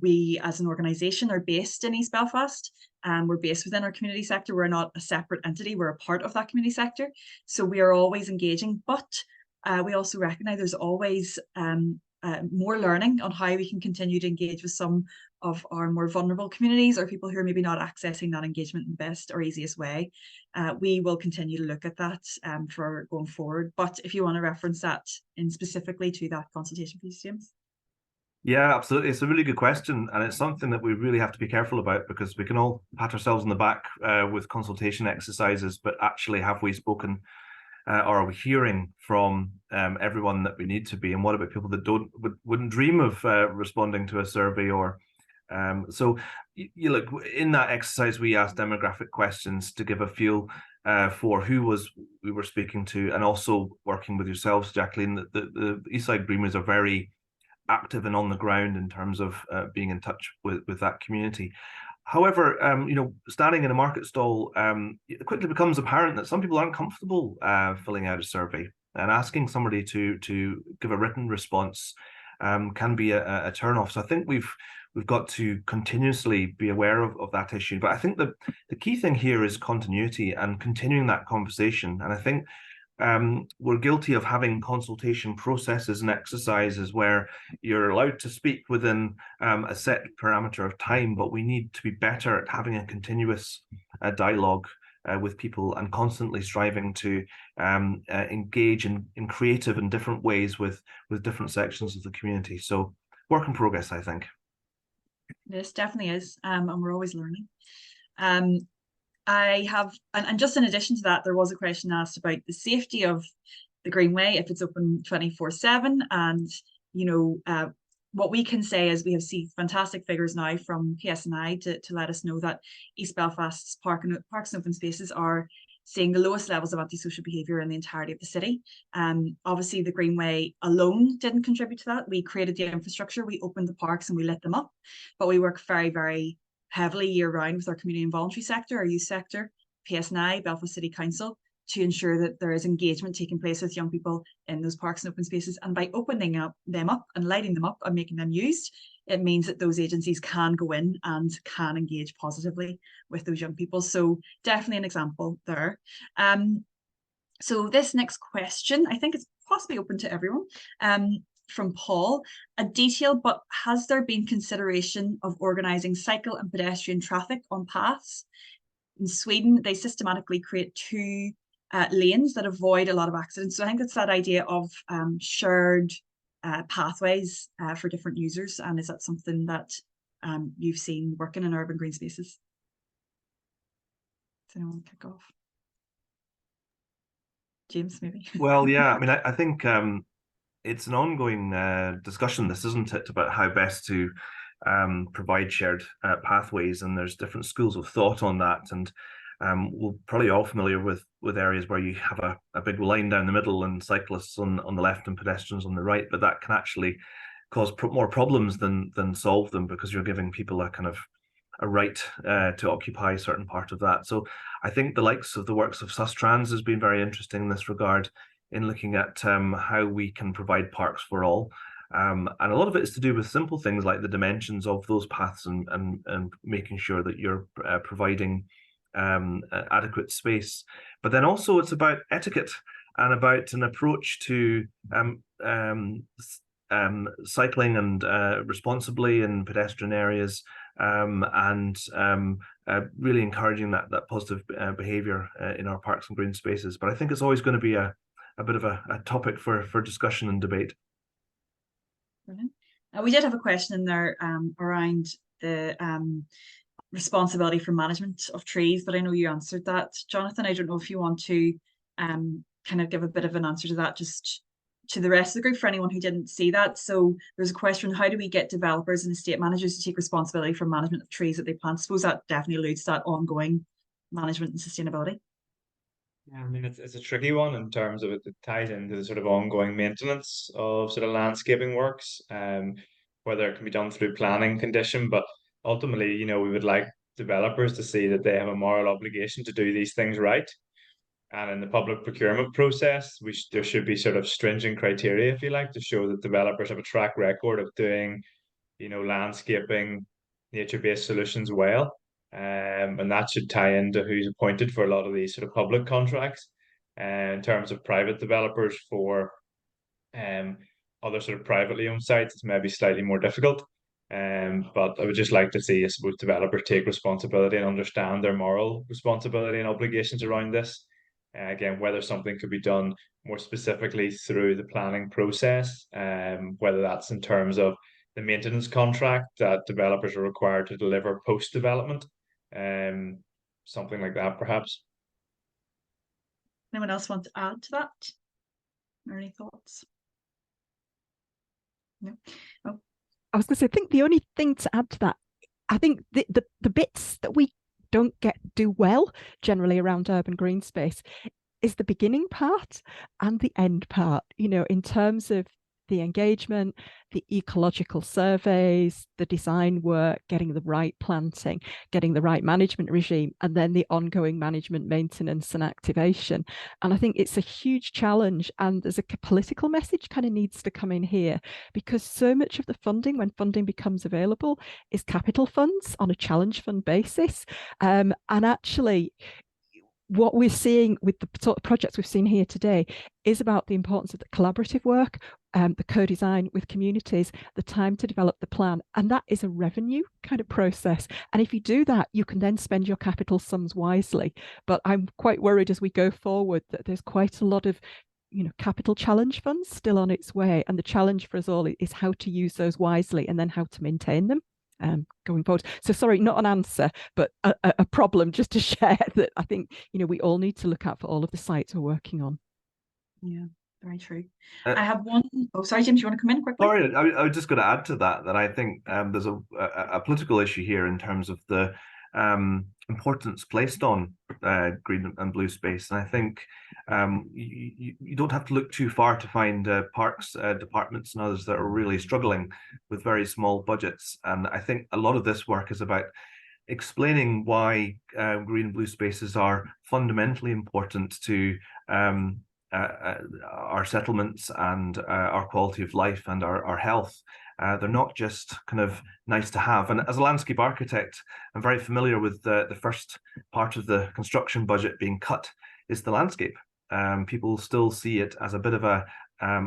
S1: We as an organisation are based in East Belfast. We're based within our community sector. We're not a separate entity. We're a part of that community sector. So we are always engaging, but we also recognise there's always more learning on how we can continue to engage with some of our more vulnerable communities, or people who are maybe not accessing that engagement in the best or easiest way. We will continue to look at that for going forward. But if you want to reference that in specifically to that consultation piece, James.
S4: Yeah, absolutely. It's a really good question, and it's something that we really have to be careful about, because we can all pat ourselves on the back with consultation exercises, but actually, have we spoken or are we hearing from everyone that we need to be? And what about people that wouldn't dream of responding to a survey? Or so you look in that exercise, we asked demographic questions to give a feel for who we were speaking to, and also working with yourselves, Jacqueline. The Eastside Greenways are very active and on the ground in terms of being in touch with that community. However, standing in a market stall, it quickly becomes apparent that some people aren't comfortable filling out a survey, and asking somebody to give a written response can be a turn-off. So I think we've got to continuously be aware of that issue. But I think the key thing here is continuity and continuing that conversation. And I think we're guilty of having consultation processes and exercises where you're allowed to speak within a set parameter of time, but we need to be better at having a continuous dialogue with people, and constantly striving to engage in creative and different ways with different sections of the community. So work in progress, I think.
S1: This definitely is, and we're always learning. I have, and just in addition to that, there was a question asked about the safety of the Greenway if it's open 24/7. And what we can say is we have seen fantastic figures now from PSNI to let us know that East Belfast's parks and open spaces are seeing the lowest levels of antisocial behaviour in the entirety of the city. Obviously, the Greenway alone didn't contribute to that. We created the infrastructure, we opened the parks, and we lit them up. But we work very, very heavily year-round with our community and voluntary sector, our youth sector, PSNI, Belfast City Council, to ensure that there is engagement taking place with young people in those parks and open spaces. And by opening them up and lighting them up and making them used, it means that those agencies can go in and can engage positively with those young people. So definitely an example there. So this next question, I think it's possibly open to everyone. From Paul, a detail, but has there been consideration of organising cycle and pedestrian traffic on paths? In Sweden, they systematically create two lanes that avoid a lot of accidents. So I think it's that idea of shared pathways for different users. And is that something that you've seen working in urban green spaces? Does anyone kick off? James, maybe.
S4: Well, yeah, I mean, I think it's an ongoing discussion, this, isn't it, about how best to provide shared pathways, and there's different schools of thought on that. And we're probably all familiar with areas where you have a big line down the middle and cyclists on the left and pedestrians on the right, but that can actually cause more problems than solve them, because you're giving people a kind of a right to occupy a certain part of that. So I think the likes of the works of Sustrans has been very interesting in this regard, in looking at how we can provide parks for all. And a lot of it is to do with simple things like the dimensions of those paths, and making sure that you're providing adequate space. But then also it's about etiquette and about an approach to cycling and responsibly in pedestrian areas, and really encouraging that positive behaviour in our parks and green spaces. But I think it's always going to be a bit of a topic for discussion and debate.
S1: Brilliant. We did have a question in there around the responsibility for management of trees, but I know you answered that, Jonathan. I don't know if you want to kind of give a bit of an answer to that, just to the rest of the group, for anyone who didn't see that. So there's a question: how do we get developers and estate managers to take responsibility for management of trees that they plant? I suppose that definitely alludes to that ongoing management and sustainability.
S3: Yeah, I mean, it's a tricky one in terms of it ties into the sort of ongoing maintenance of sort of landscaping works, whether it can be done through planning condition, but ultimately, you know, we would like developers to see that they have a moral obligation to do these things right. And in the public procurement process, there should be sort of stringent criteria, if you like, to show that developers have a track record of doing, you know, landscaping, nature-based solutions well. And that should tie into who's appointed for a lot of these sort of public contracts. In terms of private developers for other sort of privately owned sites, it's maybe slightly more difficult. But I would just like to see, I suppose, developers take responsibility and understand their moral responsibility and obligations around this. Again, whether something could be done more specifically through the planning process, whether that's in terms of the maintenance contract that developers are required to deliver post-development, something like that, perhaps.
S1: Anyone else want to add to that? Or any thoughts? No. Oh.
S6: I was going to say, I think the only thing to add to that, I think the bits that we don't do well generally around urban green space is the beginning part and the end part, you know, in terms of the engagement, the ecological surveys, the design work, getting the right planting, getting the right management regime, and then the ongoing management, maintenance and activation. And I think it's a huge challenge, and there's a political message kind of needs to come in here, because so much of the funding, when funding becomes available, is capital funds on a challenge fund basis. And actually, what we're seeing with the sort of projects we've seen here today is about the importance of the collaborative work, the co-design with communities, the time to develop the plan. And that is a revenue kind of process. And if you do that, you can then spend your capital sums wisely. But I'm quite worried as we go forward that there's quite a lot of, you know, capital challenge funds still on its way. And the challenge for us all is how to use those wisely and then how to maintain them going forward. So sorry, not an answer, but a problem just to share that I think, you know, we all need to look out for all of the sites we're working on.
S1: Yeah, very true. I have one. Oh, sorry, James, you want to come in quickly?
S4: Sorry, I was just going to add to that I think there's a political issue here in terms of the importance placed on green and blue space. And I think you don't have to look too far to find parks departments and others that are really struggling with very small budgets. And I think a lot of this work is about explaining why green and blue spaces are fundamentally important to our settlements and our quality of life and our health. They're not just kind of nice to have. And as a landscape architect, I'm very familiar with the first part of the construction budget being cut is the landscape. People still see it as a bit of a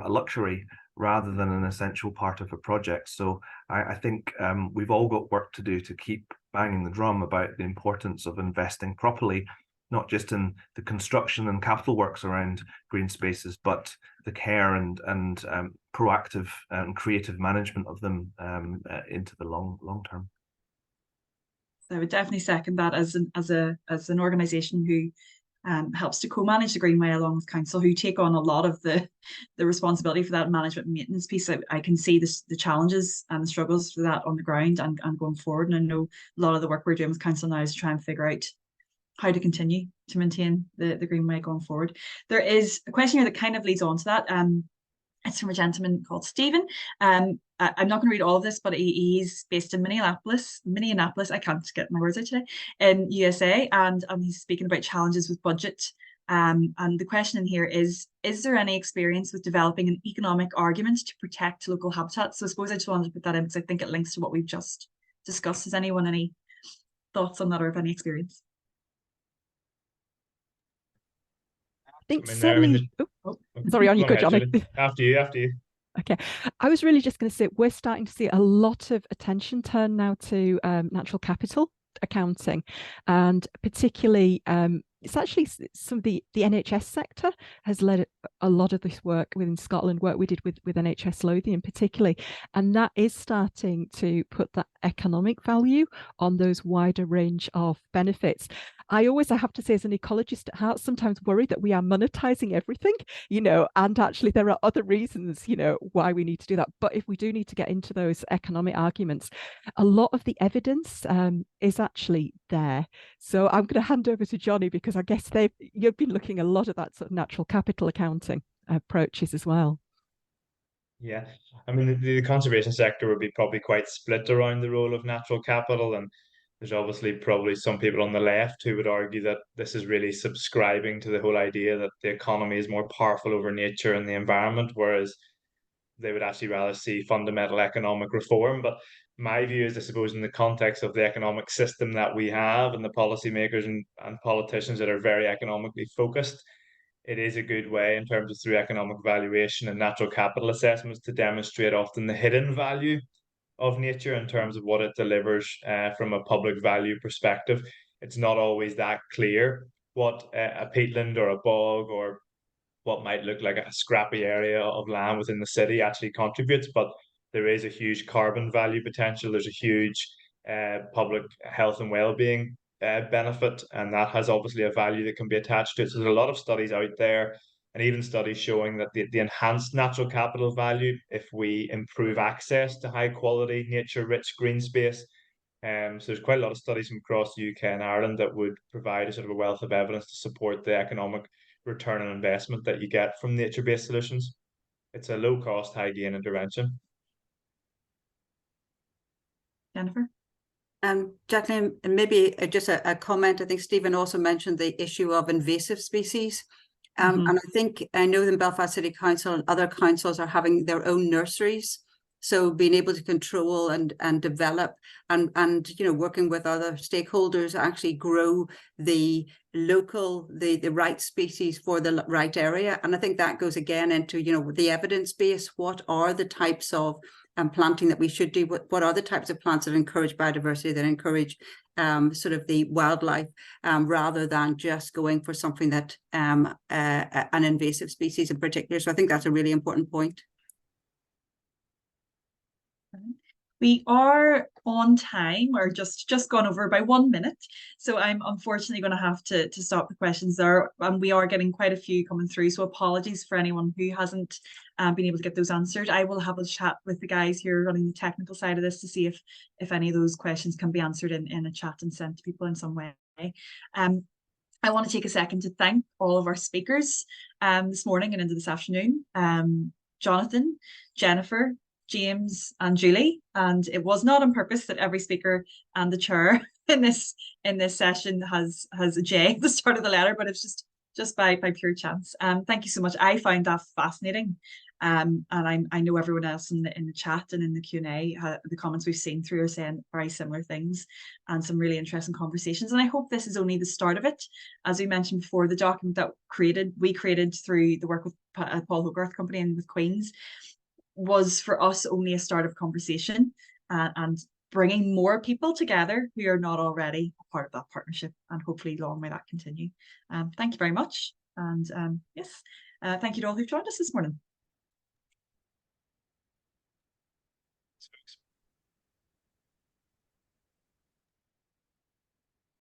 S4: luxury rather than an essential part of a project. So I think we've all got work to do to keep banging the drum about the importance of investing properly, not just in the construction and capital works around green spaces, but the care and proactive and creative management of them into the long term.
S1: So I would definitely second that as an organisation who helps to co-manage the Greenway along with council, who take on a lot of the responsibility for that management and maintenance piece. I can see the challenges and the struggles for that on the ground and going forward. And I know a lot of the work we're doing with council now is to try and figure out how to continue to maintain the Greenway going forward. There is a question here that kind of leads on to that. It's from a gentleman called Stephen. I'm not going to read all of this, but he's based in Minneapolis. I can't get my words out today, in USA, and he's speaking about challenges with budget. And the question in here is there any experience with developing an economic argument to protect local habitats? So I suppose I just wanted to put that in because I think it links to what we've just discussed. Has anyone any thoughts on that, or have any experience?
S6: I think certainly. Sorry, on you go, Johnny.
S3: After you.
S6: Okay, I was really just going to say we're starting to see a lot of attention turn now to natural capital accounting, and particularly it's actually some of the NHS sector has led a lot of this work within Scotland, work we did with NHS Lothian particularly, and that is starting to put that economic value on those wider range of benefits. I have to say, as an ecologist at heart, sometimes worry that we are monetizing everything, and actually there are other reasons, why we need to do that. But if we do need to get into those economic arguments, a lot of the evidence is actually there. So I'm going to hand over to Johnny, because I guess you've been looking a lot at that sort of natural capital accounting approaches as well.
S3: Yeah, I mean, the conservation sector would be probably quite split around the role of natural capital, and there's obviously probably some people on the left who would argue that this is really subscribing to the whole idea that the economy is more powerful over nature and the environment, whereas they would actually rather see fundamental economic reform. But my view is, I suppose, in the context of the economic system that we have and the policymakers and politicians that are very economically focused, it is a good way in terms of through economic valuation and natural capital assessments to demonstrate often the hidden value of nature in terms of what it delivers from a public value perspective. It's not always that clear what a peatland or a bog or what might look like a scrappy area of land within the city actually contributes, but there is a huge carbon value potential. There's a huge public health and well-being benefit, and that has obviously a value that can be attached to it. So there's a lot of studies out there, and even studies showing that the enhanced natural capital value, if we improve access to high quality nature rich green space. So there's quite a lot of studies from across the UK and Ireland that would provide a sort of a wealth of evidence to support the economic return on investment that you get from nature-based solutions. It's a low cost, high gain intervention.
S1: Jennifer?
S5: Jacqueline, maybe just a comment. I think Stephen also mentioned the issue of invasive species. And I know that Belfast City Council and other councils are having their own nurseries. So being able to control and develop and working with other stakeholders actually grow the local, the right species for the right area. And I think that goes again into, the evidence base. What are the types of planting that we should do? What are the types of plants that encourage biodiversity, that encourage sort of the wildlife, rather than just going for something that an invasive species in particular. So I think that's a really important point.
S1: We are on time, or just gone over by 1 minute. So I'm unfortunately going to have to stop the questions there. And we are getting quite a few coming through. So apologies for anyone who hasn't been able to get those answered. I will have a chat with the guys here running the technical side of this to see if any of those questions can be answered in a chat and sent to people in some way. I want to take a second to thank all of our speakers this morning and into this afternoon. Jonathan, Jennifer, James and Julie, and it was not on purpose that every speaker and the chair in this session has a J at the start of the letter, but it's just by pure chance. Thank you so much. I found that fascinating, and I know everyone else in the chat and in the Q&A, the comments we've seen through are saying very similar things, and some really interesting conversations. And I hope this is only the start of it. As we mentioned before, the document that we created through the work with Paul Hogarth Company and with Queen's was for us only a start of conversation, and bringing more people together who are not already a part of that partnership, and hopefully long may that continue. Thank you very much, and yes, thank you to all who've joined us this morning.